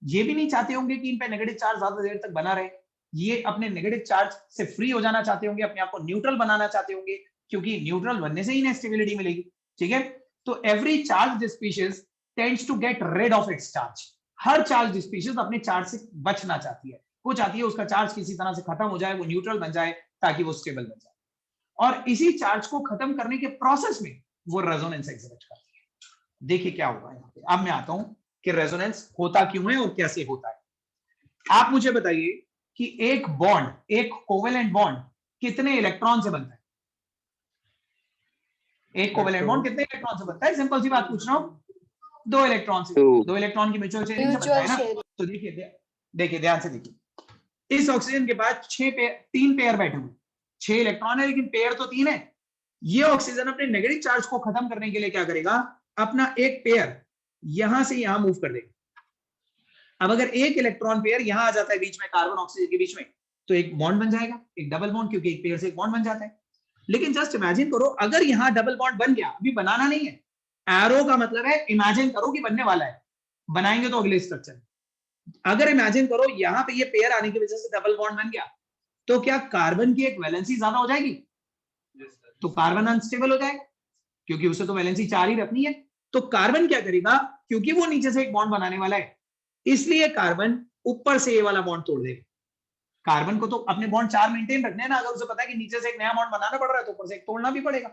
ये भी नहीं चाहते होंगे कि इन पे नेगेटिव चार्ज ज्यादा देर तक बना रहे। ये अपने नेगेटिव चार्ज से फ्री हो जाना चाहते होंगे, अपने आप को न्यूट्रल बनाना चाहते होंगे, क्योंकि न्यूट्रल बनने से ही इन्हें स्टेबिलिटी मिलेगी, ठीक है। तो every charge species tends to get rid of its charge. हर चार्ज स्पीशीज अपने चार्ज से बचना चाहती है, वो चाहती है उसका चार्ज किसी तरह से खत्म हो जाए, वो न्यूट्रल बन जाए ताकि वो स्टेबल बन जाए। और इसी चार्ज को खत्म करने के प्रोसेस में वो रेजोनेंस एग्जिबिट करती है। देखिए क्या होगा यहाँ पे। अब मैं आता हूं कि रेजोनेंस होता क्यों है और कैसे होता है। आप मुझे बताइए कि एक बॉन्ड, एक कोवेलेंट बॉन्ड कितने इलेक्ट्रॉन से बनता है? एक कोवेलेंट बॉन्ड कितने इलेक्ट्रॉन से बनता है? सिंपल सी बात पूछ रहा हूं, 2 इलेक्ट्रॉन से। 2 इलेक्ट्रॉन की म्यूचुअल शेयरिंग से बनता है ना। तो देखिए ध्यान से देखिए, इस ऑक्सीजन के बाद 3 पेयर बैठे हुए, 6 इलेक्ट्रॉन है लेकिन पेयर तो 3 है। ये ऑक्सीजन अपने नेगेटिव चार्ज को खत्म करने के लिए क्या करेगा? अपना एक पेयर यहां से यहां मूव कर देगा। अब अगर एक इलेक्ट्रॉन पेयर यहां आ जाता है बीच में, कार्बन ऑक्सीजन के बीच में, तो एक बॉन्ड बन जाएगा, एक डबल बॉन्ड, क्योंकि एक पेयर से एक बॉन्ड बन जाता है। लेकिन जस्ट इमेजिन करो अगर यहां डबल बॉन्ड बन गया, अभी बनाना नहीं है, एरो का मतलब है इमेजिन करो कि बनने वाला है, बनाएंगे तो अगले स्ट्रक्चर। अगर इमेजिन करो यहां पे ये पेयर आने की वजह से डबल बॉन्ड बन गया, तो क्या कार्बन की एक वैलेंसी ज्यादा हो जाएगी? तो कार्बन अनस्टेबल हो जाएगा क्योंकि उसे तो वैलेंसी 4 ही रखनी है। तो कार्बन क्या करेगा? क्योंकि वो नीचे से एक बॉन्ड बनाने वाला है, इसलिए कार्बन ऊपर से ये वाला बॉन्ड तोड़ देगा। कार्बन को तो अपने बॉन्ड 4 मेंटेन रखने हैं ना, अगर उसे पता है कि नीचे से एक नया बॉन्ड बनाना पड़ रहा है तो ऊपर से एक तोड़ना भी पड़ेगा,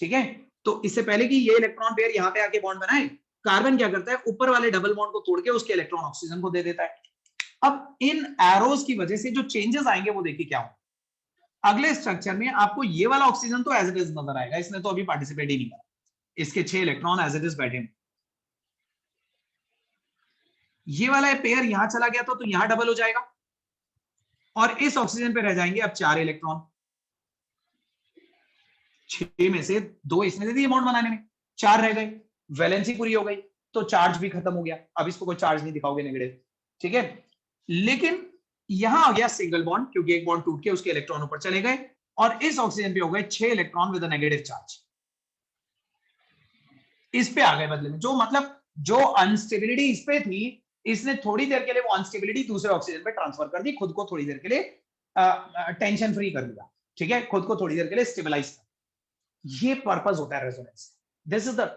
ठीक है। तो इससे पहले कि ये इलेक्ट्रॉन पेयर यहाँ पे आके बॉन्ड बनाए, कार्बन क्या करता है? ऊपर वाले डबल बॉन्ड को तोड़ के उसके इलेक्ट्रॉन ऑक्सीजन को दे देता है। अब इन एरोज की वजह से जो चेंजेस आएंगे वो देखिए क्या हो। अगले स्ट्रक्चर में आपको ये वाला ऑक्सीजन तो एज इट इज नजर आएगा, इसने तो अभी पार्टिसिपेट ही नहीं करा, इसके 6 इलेक्ट्रॉन एज इट इज बैठे हैं। ये वाला पेयर यहां चला गया तो यहां डबल हो जाएगा और इस ऑक्सीजन पे रह जाएंगे अब 4 इलेक्ट्रॉन। 6 में से 2 इसने दे दिए बॉन्ड बनाने में, 4 रह गए, वैलेंसी पूरी हो गई, तो चार्ज भी खत्म हो गया। अब इसको कोई चार्ज नहीं दिखाओगे नेगेटिव, ठीक है। लेकिन यहां आ गया सिंगल बॉन्ड, क्योंकि एक बॉन्ड टूट के उसके इलेक्ट्रॉन ऊपर चले गए और इस ऑक्सीजन पे हो गए 6 इलेक्ट्रॉन विद नेगेटिव चार्ज। इस पे आ गए बदले में, जो मतलब जो अनस्टेबिलिटी इस पे थी, इसने थोड़ी देर के लिए वो अनस्टेबिलिटी दूसरे ऑक्सीजन पे ट्रांसफर कर दी, खुद को थोड़ी देर के लिए टेंशन फ्री कर दिया, ठीक है, खुद को थोड़ी देर के लिए स्टेबलाइज कर। ये पर्पस होता है resonance. This is the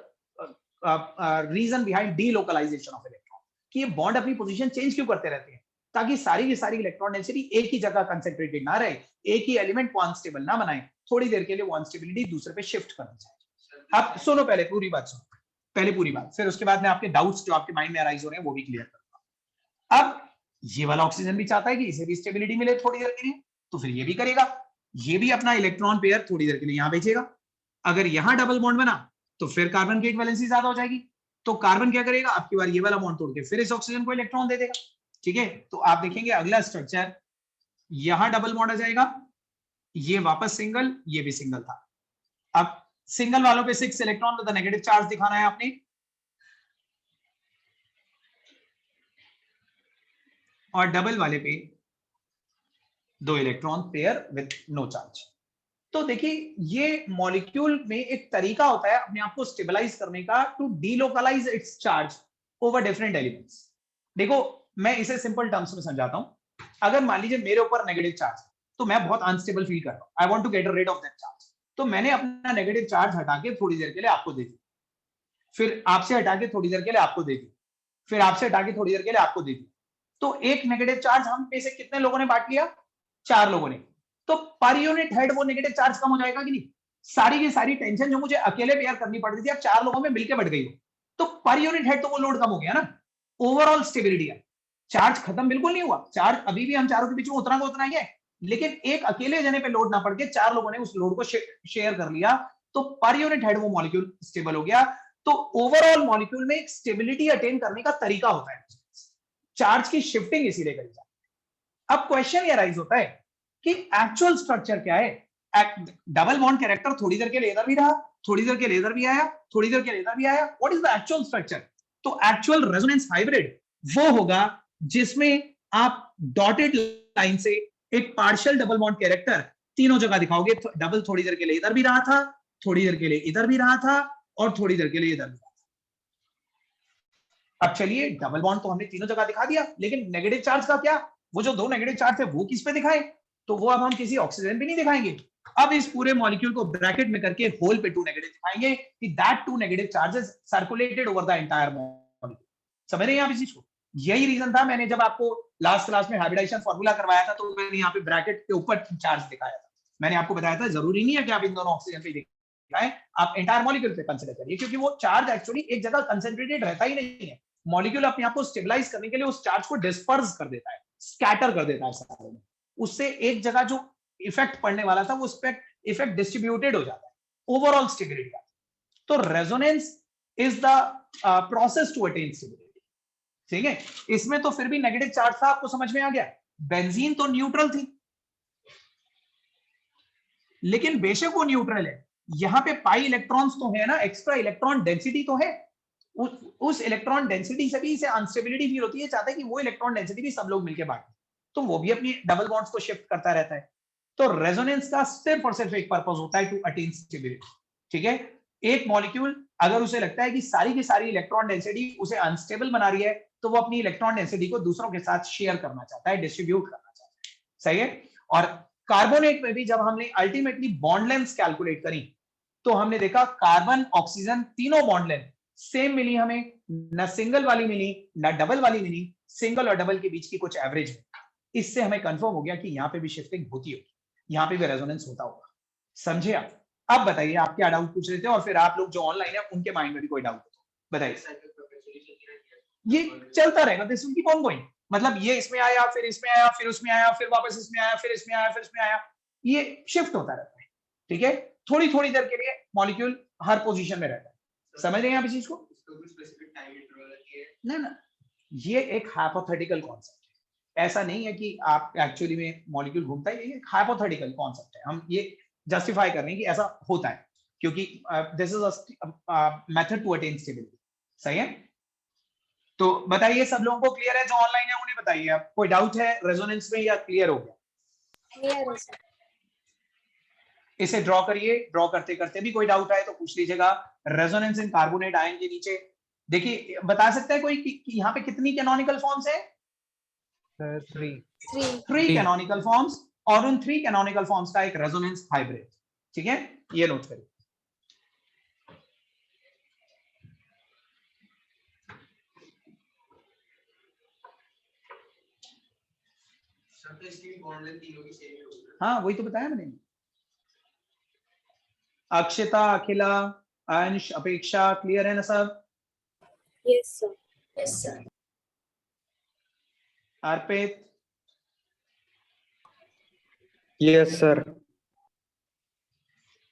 reason behind delocalisation of electron, कि ये बॉन्ड अपनी पोजीशन चेंज क्यों करते रहते हैं, ताकि सारी की सारी इलेक्ट्रॉन डेंसिटी एक ही जगह कंसेंट्रेटेड ना रहे, एक ही एलिमेंट को अनस्टेबल ना बनाए, थोड़ी देर के लिए वो अनस्टेबिलिटी दूसरे पे शिफ्ट करनी चाहिए। अब सुनो, पहले पूरी बात सुनो, पहले पूरी बात, फिर उसके बाद में आपके डाउट्स जो आपके माइंड में अराइज हो रहे हैं वो भी क्लियर करूंगा। अब ये वाला ऑक्सीजन भी चाहता है कि इसे भी स्टेबिलिटी मिले थोड़ी देर के लिए, तो फिर ये भी करेगा, ये भी अपना इलेक्ट्रॉन पेयर थोड़ी देर के लिए यहां भेजेगा। अगर यहां डबल बॉन्ड बना तो फिर कार्बन की वैलेंसी ज्यादा हो जाएगी, तो कार्बन क्या करेगा, आपकी बार ये वाला बॉन्ड तोड़ के फिर इस ऑक्सीजन को इलेक्ट्रॉन दे देगा। ठीक है, तो आप देखेंगे अगला स्ट्रक्चर, यहां डबल बॉन्ड आ जाएगा, ये वापस सिंगल, ये भी सिंगल था। अब सिंगल वालों पे 6 इलेक्ट्रॉन विद नेगेटिव चार्ज दिखाना है आपने, और डबल वाले पे 2 electron pair with no charge. तो देखिए ये मॉलिक्यूल में एक तरीका होता है अपने आप को स्टेबलाइज करने का, to delocalise its charge over different elements. देखो मैं इसे सिंपल टर्म्स में समझाता हूं। अगर मान लीजिए मेरे ऊपर नेगेटिव चार्ज, तो मैं बहुत अनस्टेबल फील कर रहा हूं, I want to get rid of that charge, तो मैंने अपना नेगेटिव चार्ज हटा के थोड़ी देर के लिए आपको दे दी, फिर आपसे हटा के थोड़ी देर के लिए आपको दे दी, फिर आपसे हटा के थोड़ी देर के लिए आपको दे दी। तो एक नेगेटिव चार्ज हम में से कितने लोगों ने बांट लिया, 4 लोगों ने। तो पर यूनिट हेड वो नेगेटिव चार्ज कम हो जाएगा कि नहीं? सारी की सारी टेंशन जो मुझे अकेले बेयर करनी पड़ रही थी अब 4 लोगों में मिलकर बढ़ गई हो, तो पर यूनिट हेड तो वो लोड कम हो गया ना, ओवरऑल स्टेबिलिटी है। चार्ज खत्म बिल्कुल नहीं हुआ, चार्ज अभी भी हम चारों के बीच में उतना का उतना ही है, लेकिन एक अकेले जने पे लोड ना पड़ के 4 लोगों ने उस लोड को शेयर कर लिया, तो पर यूनिट हेड वो मॉलिक्यूल स्टेबल हो गया। तो ओवरऑल मॉलिक्यूल में एक स्टेबिलिटी अटेन करने का तरीका होता है, चार्ज की शिफ्टिंग इसीलिए करी जाती है। अब क्वेश्चन ये राइज होता है कि एक्चुअल स्ट्रक्चर क्या है। डबल बॉन्ड कैरेक्टर थोड़ी देर के लिए इधर भी रहा, थोड़ी देर के लिए इधर भी आया, थोड़ी देर के लिए इधर भी आया, what is the actual structure? तो एक्चुअल रेजोनेंस हाइब्रिड वो होगा जिसमें आप डॉटेड लाइन से एक पार्शियल डबल बॉन्ड कैरेक्टर तीनों जगह दिखाओगे। डबल थोड़ी देर के लिए इधर भी रहा था, थोड़ी देर के लिए इधर भी रहा था, और थोड़ी देर के लिए इधर भी रहा था। अब चलिए डबल बॉन्ड तो हमने तीनों जगह दिखा दिया, लेकिन नेगेटिव चार्ज का क्या? वो जो 2 नेगेटिव चार्ज थे वो किस पे दिखाए? तो वो अब हम किसी ऑक्सीजन पे नहीं दिखाएंगे, अब इस पूरे मॉलिक्यूल को ब्रैकेट में करके होल पे 2 नेगेटिव दिखाएंगे कि that 2 negative charges circulated over the entire molecule. समझ रहे हैं आप इस चीज को? यही रीजन था, मैंने जब आपको लास्ट क्लास में हाइब्रिडाइजेशन फार्मूला करवाया था तो मैंने यहाँ पे ब्रैकेट के ऊपर चार्ज दिखाया था। मैंने आपको बताया था जरूरी नहीं है कि आप इन दोनों ऑक्सीजन पे दिखाएं, आप एंटायर मॉलिक्यूल पे कंसीडर करिए, क्योंकि वो चार्ज एक्चुअली एक जगह कंसेंट्रेटेड रहता ही नहीं है। मॉलिक्यूल अपने आप को स्टेबलाइज करने के लिए उस चार्ज को डिस्पर्स कर देता है, स्कैटर कर देता है सारे में, उससे एक जगह जो इफेक्ट पड़ने वाला था वो इफेक्ट डिस्ट्रीब्यूटेड हो जाता है, ओवरऑल स्टेबिलिटी। तो resonance is the process to attain stability. ठीक है, इसमें तो फिर भी नेगेटिव चार्ज था, आपको समझ में आ गया। बेंजीन तो न्यूट्रल थी, लेकिन बेशक वो न्यूट्रल है, यहां पे पाई इलेक्ट्रॉन्स तो है ना, एक्स्ट्रा इलेक्ट्रॉन डेंसिटी तो है, उस इलेक्ट्रॉन डेंसिटी से भी इसे अनस्टेबिलिटी फील होती है, चाहता है कि वो इलेक्ट्रॉन डेंसिटी भी सब लोग मिलकर बांटें, तो वो भी अपनी डबल बॉन्ड्स को शिफ्ट करता रहता है। तो रेजोनेंस का सिर्फ और सिर्फ एक पर्पस होता है, टू अटेन स्टेबिलिटी। ठीक है, एक मॉलिक्यूल अगर उसे लगता है कि सारी की सारी इलेक्ट्रॉन डेंसिटी उसे अनस्टेबल बना रही है, तो वो अपनी इलेक्ट्रॉन डेंसिटी को दूसरों के साथ शेयर करना चाहता है, डिस्ट्रीब्यूट करना चाहता है। सही है। और कार्बोनेट में भी जब हमने अल्टीमेटली बॉन्ड लेंथ कैलकुलेट करी, तो हमने देखा कार्बन ऑक्सीजन तीनों बॉन्ड लेंथ सेम मिली हमें, ना सिंगल वाली मिली ना डबल वाली मिली, सिंगल और डबल के बीच की कुछ एवरेज मिली। इससे हमें कंफर्म हो गया कि यहाँ पे भी शिफ्टिंग होती होगी, यहाँ पे भी रेजोनेंस होता होगा। समझे आप? अब बताइए आप क्या डाउट पूछ रहे थे, और फिर आप लोग जो ऑनलाइन है उनके माइंड में भी कोई डाउट हो बताइए। ये चलता रहेगा, this will keep on going, मतलब ये इसमें आया, फिर इसमें आया, फिर उसमें आया, फिर वापस इसमें आया, फिर इसमें आया, फिर इसमें आया, ये शिफ्ट होता रहता है। ठीक है, थोड़ी थोड़ी देर के लिए मॉलिक्यूल हर पोजीशन में रहता है। समझ रहे हैं आप इस चीज को? ना, ये एक हाइपोथेटिकल कॉन्सेप्ट है, ऐसा नहीं है कि आप एक्चुअली में मॉलिक्यूल घूमता है, ये एक हाइपोथेटिकल कॉन्सेप्ट है। हम ये जस्टिफाई कर रहे हैं कि ऐसा होता है, क्योंकि this is a method to attain stability. सही है, तो बताइए सब लोगों को क्लियर है, जो ऑनलाइन है उन्हें बताइए आप, कोई डाउट है रेजोनेंस में या क्लियर हो गया? क्लियर है सर। इसे ड्रॉ करिए, ड्रॉ करते करते भी कोई डाउट आए तो पूछ लीजिएगा। रेजोनेंस इन कार्बोनेट आयन के नीचे देखिए, बता सकता है कोई कि यहाँ पे कितनी कैनोनिकल फॉर्म्स है? 3 कैनोनिकल फॉर्म्स, और उन 3 कैनोनिकल फॉर्म्स का एक रेजोनेंस हाइब्रिड। ठीक है, ये नोट करिए। हाँ वही तो बताया मैंने। अक्षिता, अखिला, अंश, अपेक्षा, क्लियर है ना सब? Yes sir. Yes sir. Arpit, Yes, sir.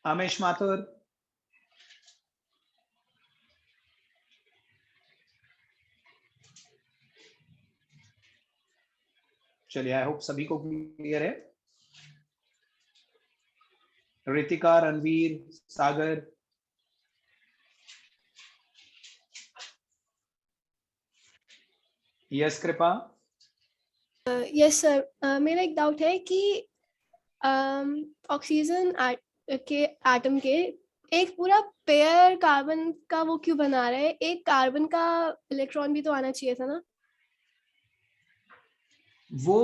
Amesh Mathur, चलिए आई होप सभी को क्लियर है। Ritika, Ranveer, Sagar, yes Kripa, yes sir, मेरा एक डाउट है कि ऑक्सीजन के एटम के एक पूरा पेयर कार्बन का वो क्यों बना रहे हैं? एक कार्बन का इलेक्ट्रॉन भी तो आना चाहिए था ना? वो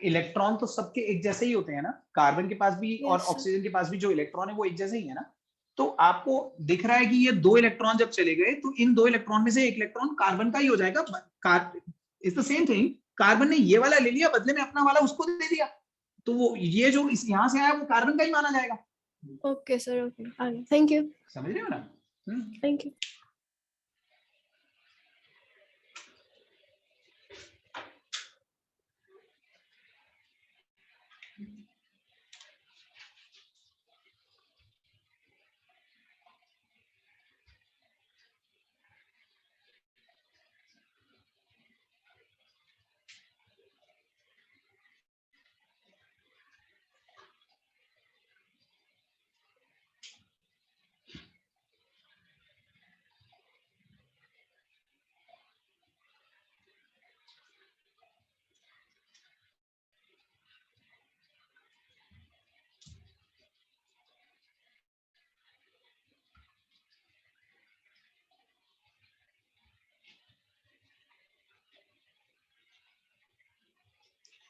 इलेक्ट्रॉन तो सबके एक जैसे ही होते हैं ना, कार्बन के पास भी और Yes, sir. ऑक्सीजन के पास भी जो इलेक्ट्रॉन है वो एक जैसे ही है ना। तो आपको दिख रहा है कि ये 2 इलेक्ट्रॉन जब चले गए तो इन 2 इलेक्ट्रॉन में से एक इलेक्ट्रॉन कार्बन का ही हो जाएगा। It's the same thing, carbon ने ये वाला ले लिया, बदले में अपना वाला उसको दे दिया, तो वो ये जो इस यहां से आया वो कार्बन का ही माना जाएगा। Okay sir, okay, thank you, समझ रहे हो ना? Thank you.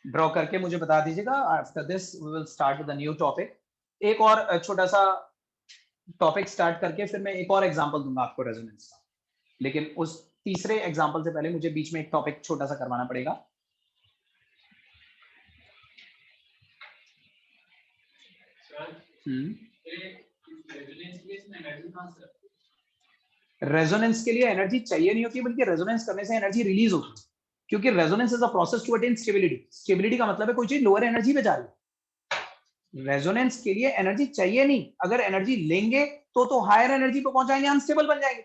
ड्रॉ करके मुझे बता दीजिएगा। After this we will start with a new topic. एक और छोटा सा टॉपिक स्टार्ट करके फिर मैं एक और एग्जांपल दूंगा आपको रेजोनेंस का, लेकिन उस तीसरे एग्जांपल से पहले मुझे बीच में एक टॉपिक छोटा सा करवाना पड़ेगा। रेजोनेंस के लिए एनर्जी चाहिए नहीं होती, बल्कि रेजोनेंस करने से एनर्जी रिलीज होती है, क्योंकि resonance is a process to attain stability. Stability का मतलब है कोई चीज लोअर एनर्जी पे जा रही है। रेजोनेंस के लिए एनर्जी चाहिए नहीं, अगर एनर्जी लेंगे तो हायर एनर्जी पे पहुंचाएंगे, अनस्टेबल बन जाएंगे।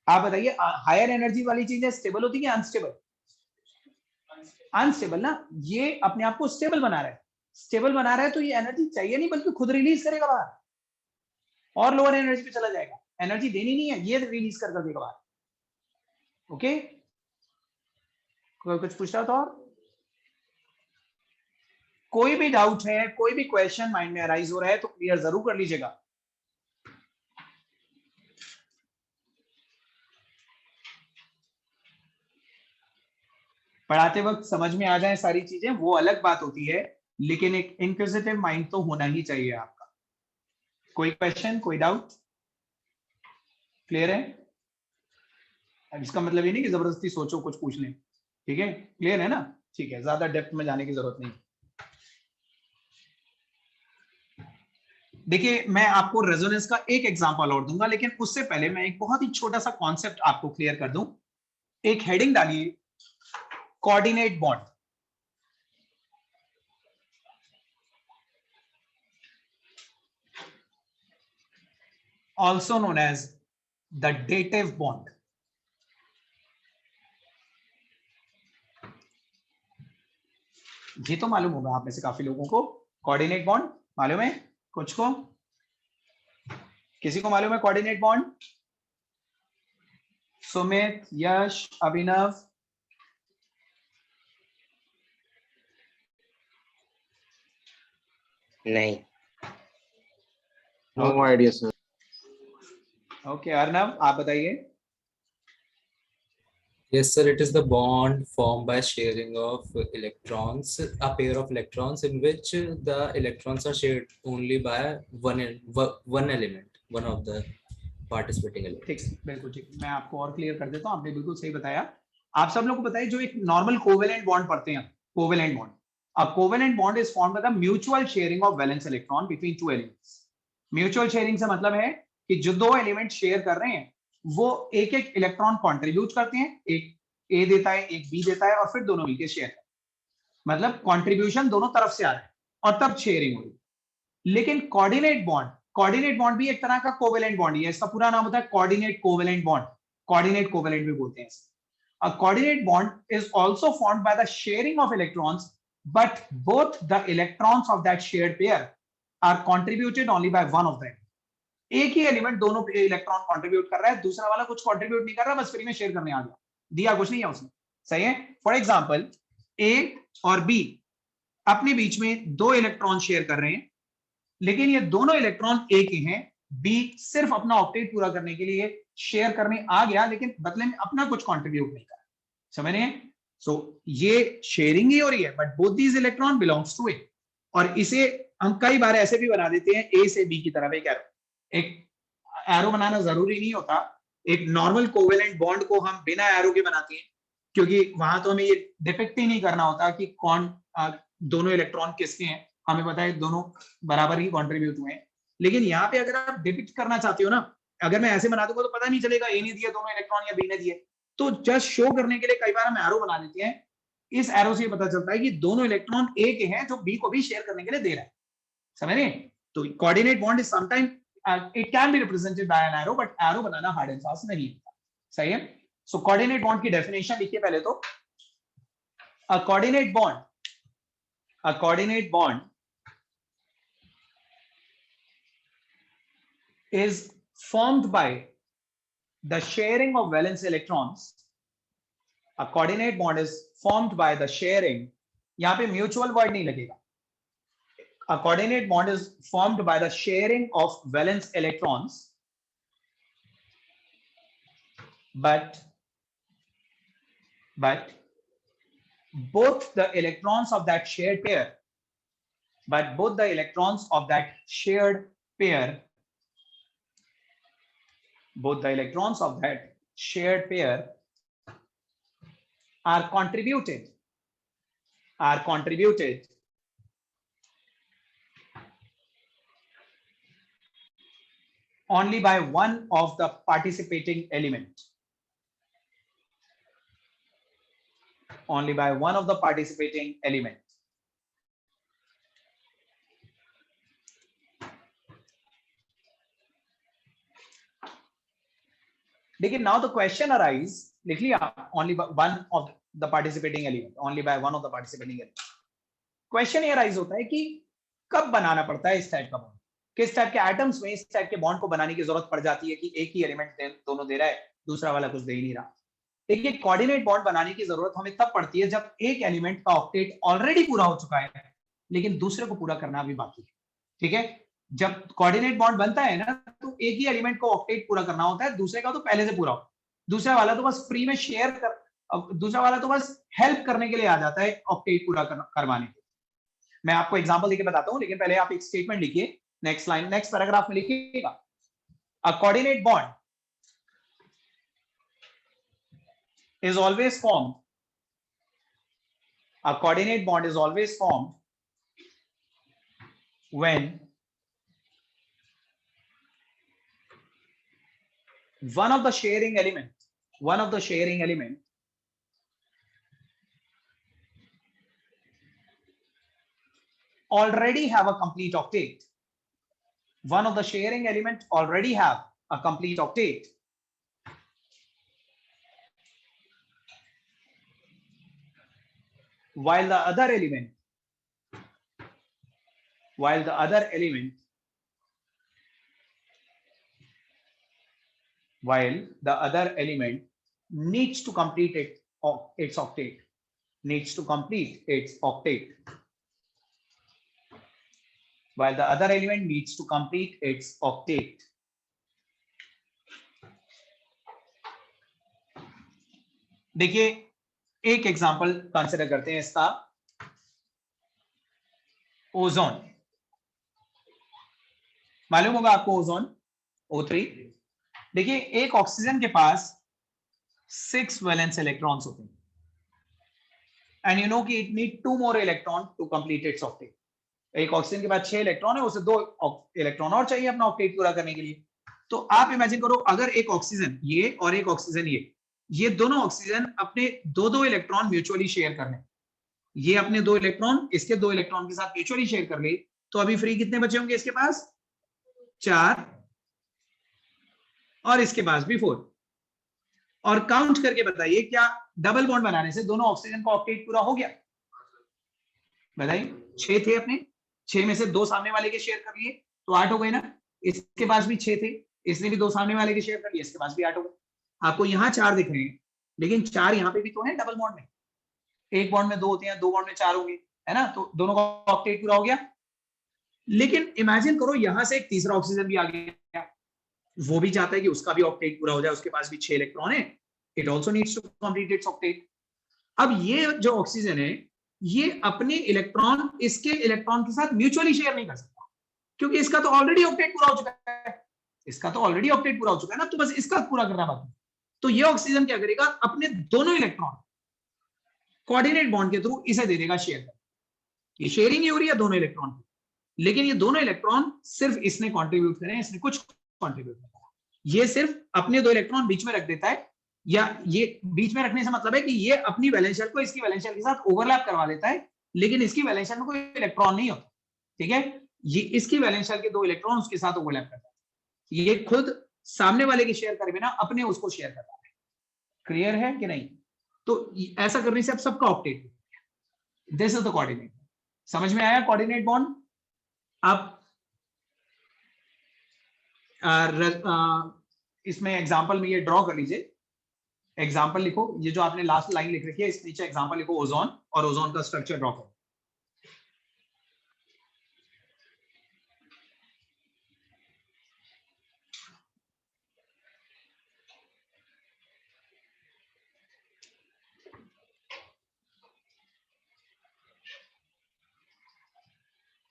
आप बताइए, हायर एनर्जी वाली चीजें स्टेबल होती है अनस्टेबल? अनस्टेबल ना। ये अपने आप को स्टेबल बना रहा है, स्टेबल बना रहा है तो ये एनर्जी चाहिए नहीं, बल्कि खुद रिलीज करेगा बाहर और लोअर एनर्जी पे चला जाएगा। एनर्जी देनी नहीं है, ये रिलीज कर देगा बाहर। ओके, कोई कुछ पूछ रहा था और? कोई भी डाउट है, कोई भी क्वेश्चन माइंड में अराइज हो रहा है तो क्लियर जरूर कर लीजिएगा। पढ़ाते वक्त समझ में आ जाए सारी चीजें वो अलग बात होती है, लेकिन एक इंक्विजिटिव माइंड तो होना ही चाहिए आपका। कोई क्वेश्चन, कोई डाउट? क्लियर है? अब इसका मतलब ये नहीं कि जबरदस्ती सोचो कुछ पूछ लें, ठीक है? क्लियर है ना? ठीक है, ज्यादा डेप्थ में जाने की जरूरत नहीं। देखिए, मैं आपको रेजोनेंस का एक एग्जांपल और दूंगा, लेकिन उससे पहले मैं एक बहुत ही छोटा सा कॉन्सेप्ट आपको क्लियर कर दूं। एक हेडिंग डालिए, coordinate bond. also known as the dative bond। ये तो मालूम होगा आप में से काफी लोगों को, कोऑर्डिनेट बॉन्ड मालूम है? कुछ को, किसी को मालूम है कोऑर्डिनेट बॉन्ड? सुमित, यश, अभिनव? नहीं। No idea, sir. Okay, Arnav आप बताइए। Yes, sir. It is the bond formed by sharing of electrons, a pair of electrons in which the electrons are shared only by one element, one of the participating elements. ठीक, बिल्कुल ठीक। मैं आपको और clear कर देता हूँ, आपने बिल्कुल सही बताया। आप सब लोग को बताइए, जो एक नॉर्मल कोवेलेंट बॉन्ड पढ़ते हैं, covalent bond, a covalent bond is formed by the mutual sharing of valence electron between two elements। Mutual sharing से मतलब है कि जो दो एलिमेंट शेयर कर रहे हैं वो एक एक इलेक्ट्रॉन कंट्रीब्यूट करते हैं, एक ए देता है एक बी देता है और फिर दोनों मिलकर शेयर करते हैं। मतलब कंट्रीब्यूशन दोनों तरफ से आ रहा है और तब शेयरिंग हो रही है। लेकिन कोऑर्डिनेट बॉन्ड भी एक तरह का कोवेलेंट बॉन्ड है, इसका पूरा नाम होता है coordinate covalent bond, coordinate covalent भी बोलते हैं। A coordinate bond is also formed by the sharing of electrons, but both the electrons of that shared pair are contributed only by one of them. एक ही element दोनों electron contribute कर रहा है, दूसरा वाला कुछ कंट्रीब्यूट नहीं कर रहा, बस फ्री में शेयर करने आ गया, दिया कुछ नहीं है उसने। सही है। फॉर एग्जांपल ए और बी अपने बीच में दो इलेक्ट्रॉन शेयर कर रहे हैं, लेकिन ये दोनों इलेक्ट्रॉन ए के हैं, बी सिर्फ अपना ऑक्टेट पूरा करने के लिए शेयर करने आ गया, लेकिन बदले में अपना कुछ कंट्रीब्यूट नहीं करा। समझ रहे हैं? सो ये शेयरिंग ही हो रही है, but both these electron belongs to A. और इसे हम कई बार ऐसे भी बना देते हैं, ए से बी की तरफ एक एरो बनाना जरूरी नहीं होता। एक नॉर्मल कोवेलेंट बॉन्ड को हम बिना एरो के बनाते हैं, क्योंकि वहां तो हमें ये डिपिक्ट ही नहीं करना होता कि कौन दोनों इलेक्ट्रॉन किसके हैं, हमें पता है दोनों बराबर ही कंट्रीब्यूट हुए हैं। लेकिन यहाँ पे अगर आप डिपिक्ट करना चाहते हो ना, अगर मैं ऐसे बना दूंगा तो पता नहीं चलेगा ए ने दिया दोनों इलेक्ट्रॉन या बी ने दिए, तो जस्ट शो करने के लिए कई बार हम एरो बना देते हैं। इस एरो से पता चलता है कि दोनों इलेक्ट्रॉन ए के हैं जो बी को भी शेयर करने के लिए दे रहा है। समझ रहे? तो coordinate bond is sometime it can be represented by an arrow, but arrow banana hard and fast नहीं होता। सही है। सो कोऑर्डिनेट बॉन्ड की डेफिनेशन लिखिए पहले तो। अ coordinate bond is formed by the sharing of valence electrons. A coordinate bond is formed by the sharing, यहां पे म्यूचुअल वर्ड नहीं लगेगा। A coordinate bond is formed by the sharing of valence electrons, but both the electrons of that shared pair both the electrons of that shared pair are contributed only by one of the participating element. Only by one of the participating element. लेकिन now the question arise, लिख लिया only by one of the participating element, only by one of the participating element. Question ये rise होता है कि कब बनाना पड़ता है इस टाइप का बॉन्ड, किस टाइप के एटम्स में इस टाइप के बॉन्ड को बनाने की जरूरत पड़ जाती है कि एक ही एलिमेंट दोनों दे रहा है, दूसरा वाला कुछ दे ही नहीं रहा। देखिए कोऑर्डिनेट बॉन्ड बनाने की जरूरत हमें तब पड़ती है जब एक एलिमेंट का ऑक्टेट ऑलरेडी पूरा हो चुका है, लेकिन दूसरे को पूरा करना भी बाकी है। ठीक है। जब कोऑर्डिनेट बॉन्ड बनता है ना, तो एक ही एलिमेंट को ऑक्टेट पूरा करना होता है, दूसरे का तो पहले से पूरा हो, दूसरा वाला तो बस फ्री में शेयर कर, दूसरा वाला तो बस हेल्प करने के लिए आ जाता है ऑक्टेट पूरा करवाने के। मैं आपको एग्जांपल देके बताता हूं, लेकिन पहले आप एक स्टेटमेंट लिखिए, नेक्स्ट लाइन, नेक्स्ट पैराग्राफ में लिखिएगा। अ coordinate bond is always formed. A coordinate bond is always formed when one of the sharing element already have a complete octet. One of the sharing element already have a complete octet. While the other element needs to complete its octet, while the other element needs to complete its octet. देखिए एक example consider करते हैं इसका, ozone. मालूम होगा आपको ozone, O3। देखिए एक ऑक्सीजन के पास 6 वैलेंस इलेक्ट्रॉन्स होते हैं, एंड यू नो कि it need 2 more electron to complete its octet. एक ऑक्सीजन के बाद 6 इलेक्ट्रॉन है, उसे 2 इलेक्ट्रॉन और चाहिए अपना ऑक्टेट पूरा करने के लिए। तो आप इमेजिन करो अगर एक ऑक्सीजन ये और एक ऑक्सीजन ये दोनों ऑक्सीजन अपने 2-2 इलेक्ट्रॉन म्यूचुअली शेयर कर लें, ये अपने 2 इलेक्ट्रॉन इसके 2 इलेक्ट्रॉन के साथ म्यूचुअली शेयर कर ले, तो अभी फ्री कितने बचे होंगे इसके पास? 4 और इसके पास भी 4। और काउंट करके बताइए क्या डबल बॉन्ड बनाने से दोनों ऑक्सीजन का ऑक्टेट पूरा हो गया? बताइए। 6 थे अपने, 6 में से 2 सामने वाले के शेयर कर लिए तो 8 हो गए ना। इसके पास भी 6 थे, इसने भी 2 सामने वाले के शेयर कर लिए, इसके पास भी 8 हो गए। आपको यहाँ 4 दिख रहे हैं, लेकिन 4 यहाँ पे भी तो है डबल बॉन्ड में। एक बॉन्ड में 2 होते हैं, 2 बॉन्ड में 4 होंगे, है ना। तो दोनों का ऑक्टेट पूरा हो गया। लेकिन इमेजिन करो यहां से एक तीसरा ऑक्सीजन भी आ गया, वो भी चाहता है कि उसका भी ऑक्टेट पूरा हो जाए, उसके पास भी 6 इलेक्ट्रॉन है, it also needs to complete its octet. अब ये जो ऑक्सीजन है ये अपने इलेक्ट्रॉन इसके इलेक्ट्रॉन के साथ म्यूचुअली शेयर नहीं कर सकता, क्योंकि इसका तो ऑलरेडी ऑक्टेट पूरा हो चुका है, इसका तो ऑलरेडी ऑक्टेट पूरा हो चुका है ना, तो बस इसका पूरा करना बाकी। तो ये ऑक्सीजन क्या करेगा, अपने दोनों इलेक्ट्रॉन कोऑर्डिनेट बॉन्ड के थ्रू इसे दे देगा शेयर। ये शेयरिंग ही हो रही है दोनों इलेक्ट्रॉन की, लेकिन ये दोनों इलेक्ट्रॉन सिर्फ इसने कंट्रीब्यूट करें, इसने कुछ कंट्रीब्यूट नहीं करा। ये सिर्फ अपने 2 इलेक्ट्रॉन बीच में रख देता है, या ये बीच में रखने से मतलब है कि ये अपनी वैलेंस शेल को इसकी वैलेंस शेल के साथ ओवरलैप करवा लेता है, लेकिन इसकी वैलेंस शेल में कोई इलेक्ट्रॉन नहीं होता, ठीक है। ये इसकी वैलेंस शेल के 2 इलेक्ट्रॉन उसके साथ ओवरलैप करता है, ये खुद सामने वाले के शेयर करे बिना अपने उसको शेयर करता है। क्लियर है कि नहीं? तो ऐसा करने से अब सबका octet, this is the coordinate. समझ में आया कोऑर्डिनेट बॉन्ड? आप इसमें एग्जांपल में ये ड्रॉ कर लीजिए, एग्जांपल लिखो, ये जो आपने लास्ट लाइन लिख रखी है इस नीचे एग्जांपल लिखो ओजोन, और ओजोन का स्ट्रक्चर ड्रॉ करो।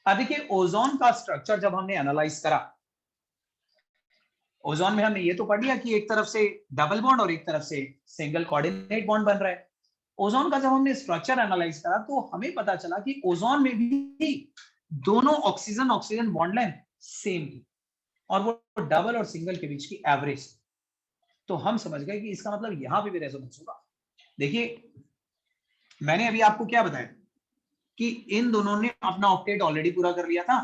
अब देखिए ओजोन का स्ट्रक्चर जब हमने एनालाइज करा, ओजोन में हमने ये तो पढ़ लिया कि एक तरफ से डबल बॉन्ड और एक तरफ से सिंगल कोऑर्डिनेट बॉन्ड बन रहा है। ओजोन का जब हमने स्ट्रक्चर एनालाइज करा तो हमें पता चला कि ओजोन में भी दोनों oxygen oxygen bond length same थी, और वो डबल और सिंगल के बीच की एवरेज। तो हम समझ गए कि इसका मतलब यहां पे भी रेजोनेंस होगा। देखिए मैंने अभी आपको क्या बताया कि इन दोनों ने अपना ऑक्टेट ऑलरेडी पूरा कर लिया था,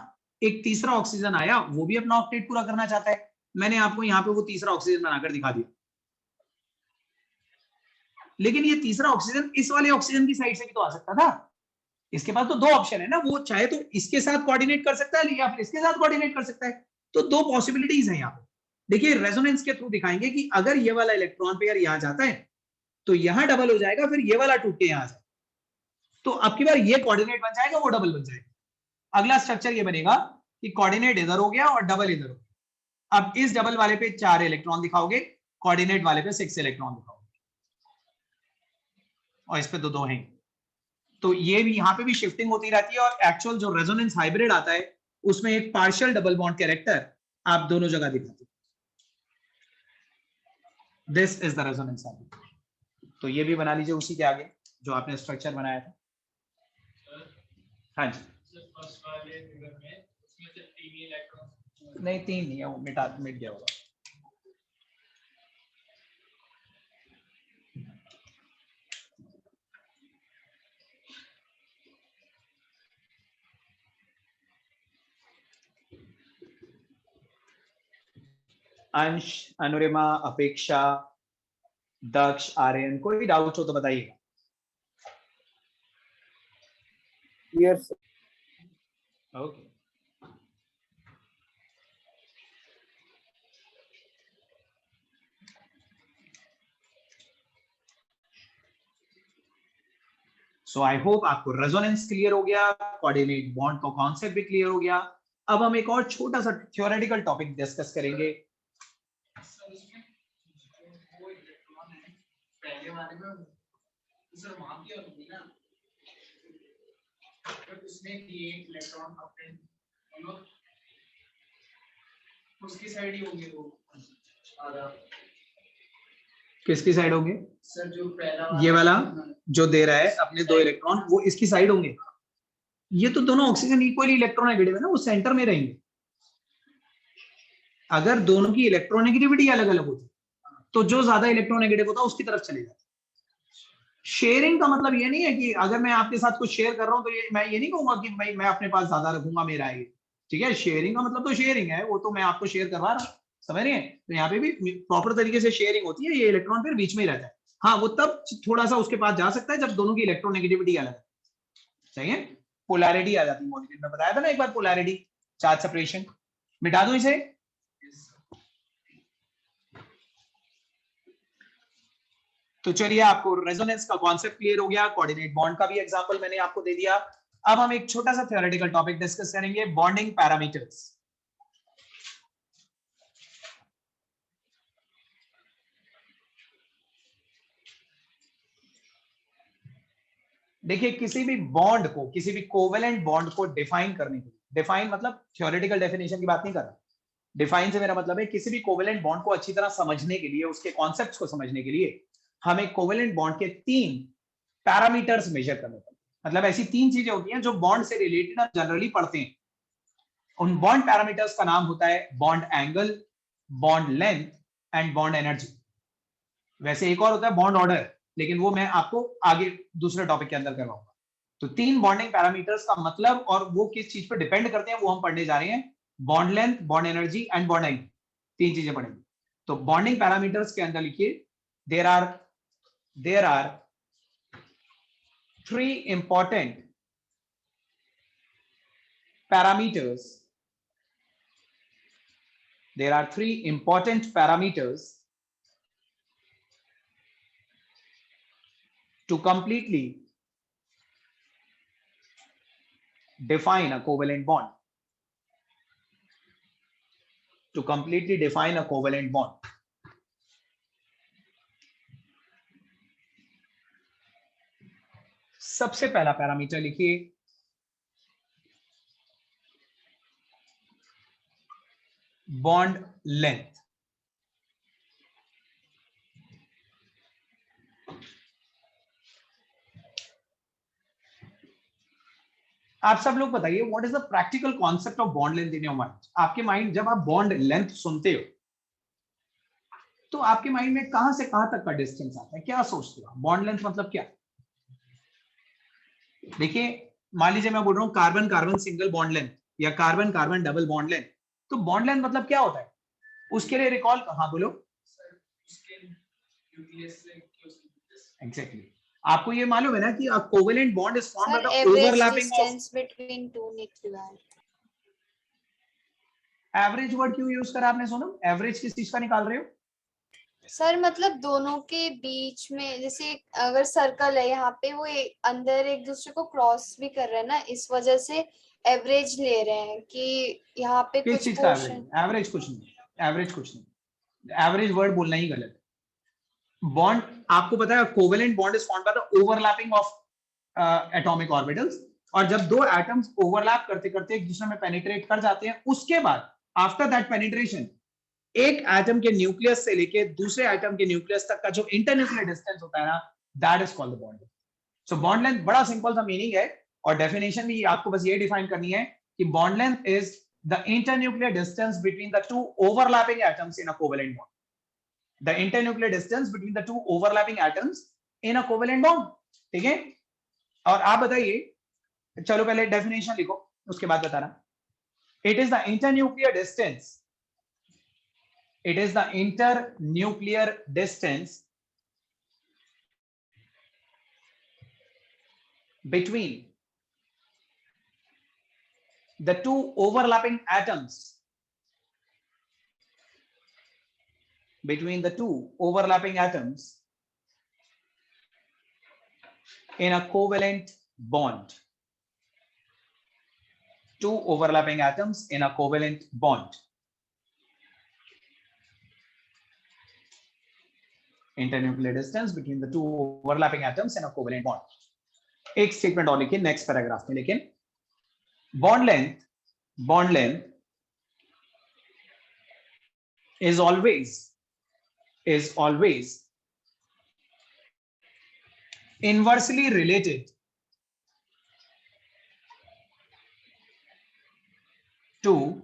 एक तीसरा ऑक्सीजन आया, वो भी अपना ऑक्टेट पूरा करना चाहता है। मैंने आपको यहाँ पे वो तीसरा ऑक्सीजन बनाकर दिखा दिया, लेकिन ये तीसरा ऑक्सीजन इस वाले ऑक्सीजन की साइड से भी तो आ सकता था। इसके पास तो 2 ऑप्शन है ना, वो चाहे तो इसके साथ कोऑर्डिनेट कर सकता है या फिर इसके साथ कोऑर्डिनेट कर सकता है। तो 2 पॉसिबिलिटीज हैं यहाँ पे। देखिए रेजोनेंस के थ्रू दिखाएंगे कि अगर ये वाला इलेक्ट्रॉन पेयर यहाँ जाता है तो यहाँ डबल हो जाएगा, फिर ये वाला टूट के यहाँ जाए, तो अब की बार ये कोऑर्डिनेट बन जाएगा, वो डबल बन जाएगा। अगला स्ट्रक्चर ये बनेगा कि कोऑर्डिनेट इधर हो गया और डबल इधर हो गया। अब इस डबल वाले पे 4 इलेक्ट्रॉन दिखाओगे, कोऑर्डिनेट वाले पे 6 इलेक्ट्रॉन दिखाओगे, और इस पे 2-2 हैं। तो ये भी यहाँ पे भी शिफ्टिंग होती रहती है, और एक्चुअल जो रेजोनेंस हाइब्रिड आता है उसमें एक पार्शियल डबल बॉन्ड कैरेक्टर आप दोनों जगह दिखाते हैं। This is the resonance hybrid. तो ये भी बना लीजिए उसी के आगे जो आपने स्ट्रक्चर बनाया था। हाँ जी, फर्स्ट वाले फिगर में उसमें से 3 इलेक्ट्रॉन नहीं 3 नहीं है, वो मिट गया होगा। अंश, अनुरिमा, अपेक्षा, दक्ष, आर्यन, कोई डाउट हो तो बताइएगा। Yes. ओके सो आई होप आपको रेजोनेंस क्लियर हो गया, कोऑर्डिनेट बॉन्ड का कॉन्सेप्ट भी क्लियर हो गया। अब हम एक और छोटा सा थ्योरेटिकल टॉपिक डिस्कस करेंगे। सर उसमें वो इलेक्ट्रॉन है पहले वाले में सर वहां की होती ना, तो उसने ये इलेक्ट्रॉन अपने दोनों उसकी साइड ही होंगे वो आधा। किसकी साइड होंगे? सर जो पहला ये वाला जो दे रहा है अपने 2 इलेक्ट्रॉन, वो इसकी साइड होंगे। ये तो दोनों ऑक्सीजन इक्वली इलेक्ट्रोनेगेटिव है ना, वो सेंटर में रहेंगे। अगर दोनों की इलेक्ट्रोनेगेटिविटी अलग अलग होती तो जो ज्यादा इलेक्ट्रोनेगेटिव होता उसकी तरफ चले जाता। शेयरिंग का मतलब ये नहीं है कि अगर मैं आपके साथ कुछ शेयर कर रहा हूं तो मैं ये नहीं कहूंगा कि भाई मैं अपने पास ज्यादा रखूंगा, मेरा है, ठीक है। शेयरिंग का मतलब तो शेयरिंग है, वो तो मैं आपको शेयर करवा रहा हूँ, समझ रहे हैं। तो यहाँ पे भी प्रॉपर तरीके से शेयरिंग होती है, ये इलेक्ट्रॉन फिर बीच में ही रहता है। हाँ, वो तब थोड़ा सा उसके पास जा सकता है जब दोनों की इलेक्ट्रोनेगेटिविटी अलग है, सही है। पोलैरिटी आ जाती है मॉलिक्यूल में, बताया था ना एक बार पोलैरिटी, चार्ज सेपरेशन। मिटा दूं इसे? तो चलिए, आपको रेजोनेंस का कॉन्सेप्ट क्लियर हो गया, कोऑर्डिनेट बॉन्ड का भी एग्जांपल मैंने आपको दे दिया। अब हम एक छोटा सा थ्योरेटिकल टॉपिक डिस्कस करेंगे, बॉन्डिंग पैरामीटर्स। देखिए, किसी भी बॉन्ड को, किसी भी कोवेलेंट बॉन्ड को डिफाइन करने के लिए, डिफाइन मतलब थ्योरेटिकल डेफिनेशन की बात नहीं कर रहा, डिफाइन से मेरा मतलब है किसी भी कोवेलेंट बॉन्ड को अच्छी तरह समझने के लिए, उसके कॉन्सेप्ट्स को समझने के लिए हमें कोवेलेंट बॉन्ड के 3 पैरामीटर्स मेजर करने पड़ते हैं। मतलब ऐसी 3 चीजें होती हैं जो बॉन्ड से रिलेटेड हम जनरली पढ़ते हैं। उन बॉन्ड पैरामीटर्स का नाम होता है bond angle, bond length and bond energy. वैसे एक और होता है बॉन्ड ऑर्डर, लेकिन वो मैं आपको आगे दूसरे टॉपिक के अंदर करवाऊंगा। तो 3 बॉन्डिंग पैरामीटर्स का मतलब और वो किस चीज पर डिपेंड करते हैं वो हम पढ़ने जा रहे हैं। Bond length, bond energy and bond angle, 3 चीजें पढ़ेंगे। तो बॉन्डिंग पैरामीटर्स के अंदर लिखिए, there are 3 important parameters. There are 3 important parameters to completely define a covalent bond. To completely define a covalent bond. सबसे पहला पैरामीटर लिखिए, बॉन्ड लेंथ। आप सब लोग बताइए, what is the practical concept of bond length in your mind? आपके mind, जब आप बॉन्ड लेंथ सुनते हो तो आपके माइंड में कहां से कहां तक का डिस्टेंस आता है? क्या सोचते हो? बॉन्ड लेंथ मतलब क्या? देखिए, मान लीजिए मैं बोल रहा हूं carbon carbon single bond length या carbon carbon double bond length, तो बॉन्ड लेंथ मतलब क्या होता है? उसके लिए रिकॉल, हाँ बोलो। एग्जैक्टली। आपको ये मालूम है ना कि a covalent bond is formed by the overlapping of between two nuclei. Average word क्यों यूज करा आपने सोनम? एवरेज किस चीज का निकाल रहे हो? सर मतलब दोनों के बीच में, जैसे अगर सर्कल है यहाँ पे, वो अंदर एक दूसरे को क्रॉस भी कर रहे हैं ना, इस वजह से एवरेज ले रहे हैं कि यहाँ पे किस कुछ चीज का पोर्शन। एवरेज? कुछ नहीं, एवरेज कुछ नहीं, एवरेज वर्ड बोलना ही गलत है। बॉन्ड, आपको पता है covalent bond is formed by the overlapping of atomic orbitals, और जब 2 एटम्स ओवरलैप करते करते एक दूसरे में पेनिट्रेट कर जाते हैं, उसके बाद आफ्टर दैट पेनिट्रेशन एक एटम के न्यूक्लियस से लेके दूसरे एटम के न्यूक्लियस तक का जो इंटरन्यूक्लियर डिस्टेंस होता है ना, that is called the bond length. So bond length बड़ा सिंपल सा मीनिंग है, और डेफिनेशन भी आपको बस ये डिफाइन करनी है कि bond length is the internuclear distance between the 2 overlapping atoms in a covalent bond. The internuclear distance between the 2 overlapping atoms in a covalent bond, ठीक है। और आप बताइए, चलो पहले डेफिनेशन लिखो, उसके बाद बताना। It is the internuclear distance, it is the internuclear distance between the 2 overlapping atoms, between the 2 overlapping atoms in a covalent bond. 2 overlapping atoms in a covalent bond. Internuclear distance between the 2 overlapping atoms in a covalent bond. एक statement और लिखिए next paragraph में, लेकिन bond length is always inversely related to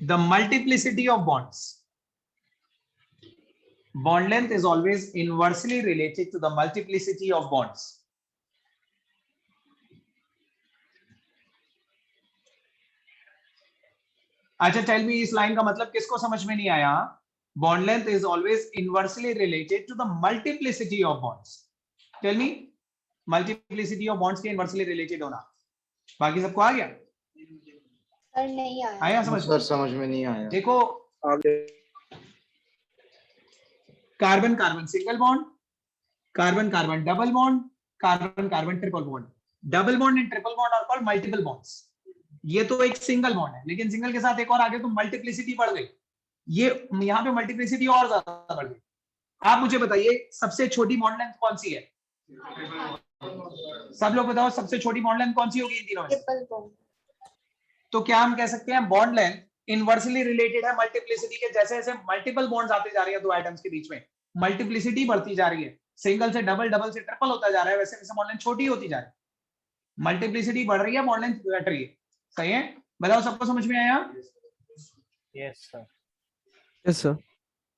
the multiplicity of bonds. Bond length is always inversely related to the multiplicity of bonds. अच्छा, tell me इस line का मतलब किसको समझ में नहीं आया? Bond length is always inversely related to the multiplicity of bonds. Tell me, multiplicity of bonds के इनवर्सली रिलेटेड होना. बाकी सबको आ गया? सर नहीं आया. आया समझ? सर समझ में नहीं आया. देखो, आगे carbon carbon single bond, carbon carbon double bond, carbon carbon triple bond. Double bond and triple bond are called multiple bonds. ये तो एक सिंगल बॉन्ड है, लेकिन सिंगल के साथ एक और आगे तो मल्टीप्लिसिटी बढ़ गई. ये यहाँ पे मल्टीप्लिसिटी और ज्यादा बढ़ गई. आप मुझे बताइए सबसे छोटी बॉन्ड लेंथ कौन सी है? सब लोग बताओ सबसे छोटी बॉन्ड लेंथ कौन सी होगी इन तीनों में? Triple bond. तो क्या हम कह सकते हैं बॉन्ड लेंथ इनवर्सली रिलेटेड है मल्टीप्लिसिटी के? जैसे जैसे मल्टीपल बॉन्ड्स आते जा रही है दो एटम्स के बीच में, मल्टीप्लिसिटी बढ़ती जा रही है. सिंगल से डबल, डबल से ट्रिपल होता जा रहा है, वैसे वैसे बॉन्ड लेंथ छोटी होती जा रही है. मल्टीप्लिसिटी बढ़ रही है, बॉन्ड लेंथ घट रही है. सही है? बताओ सबको समझ में आया? Yes sir. Yes sir.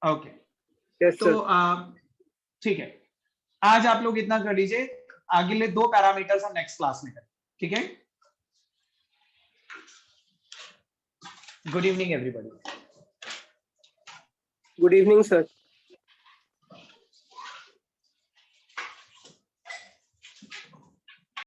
Okay. Yes तो ठीक है, आज आप लोग इतना कर लीजिए. अगले दो पैरामीटर्स हम नेक्स्ट क्लास में करें. ठीक है? Good evening everybody. Good evening sir.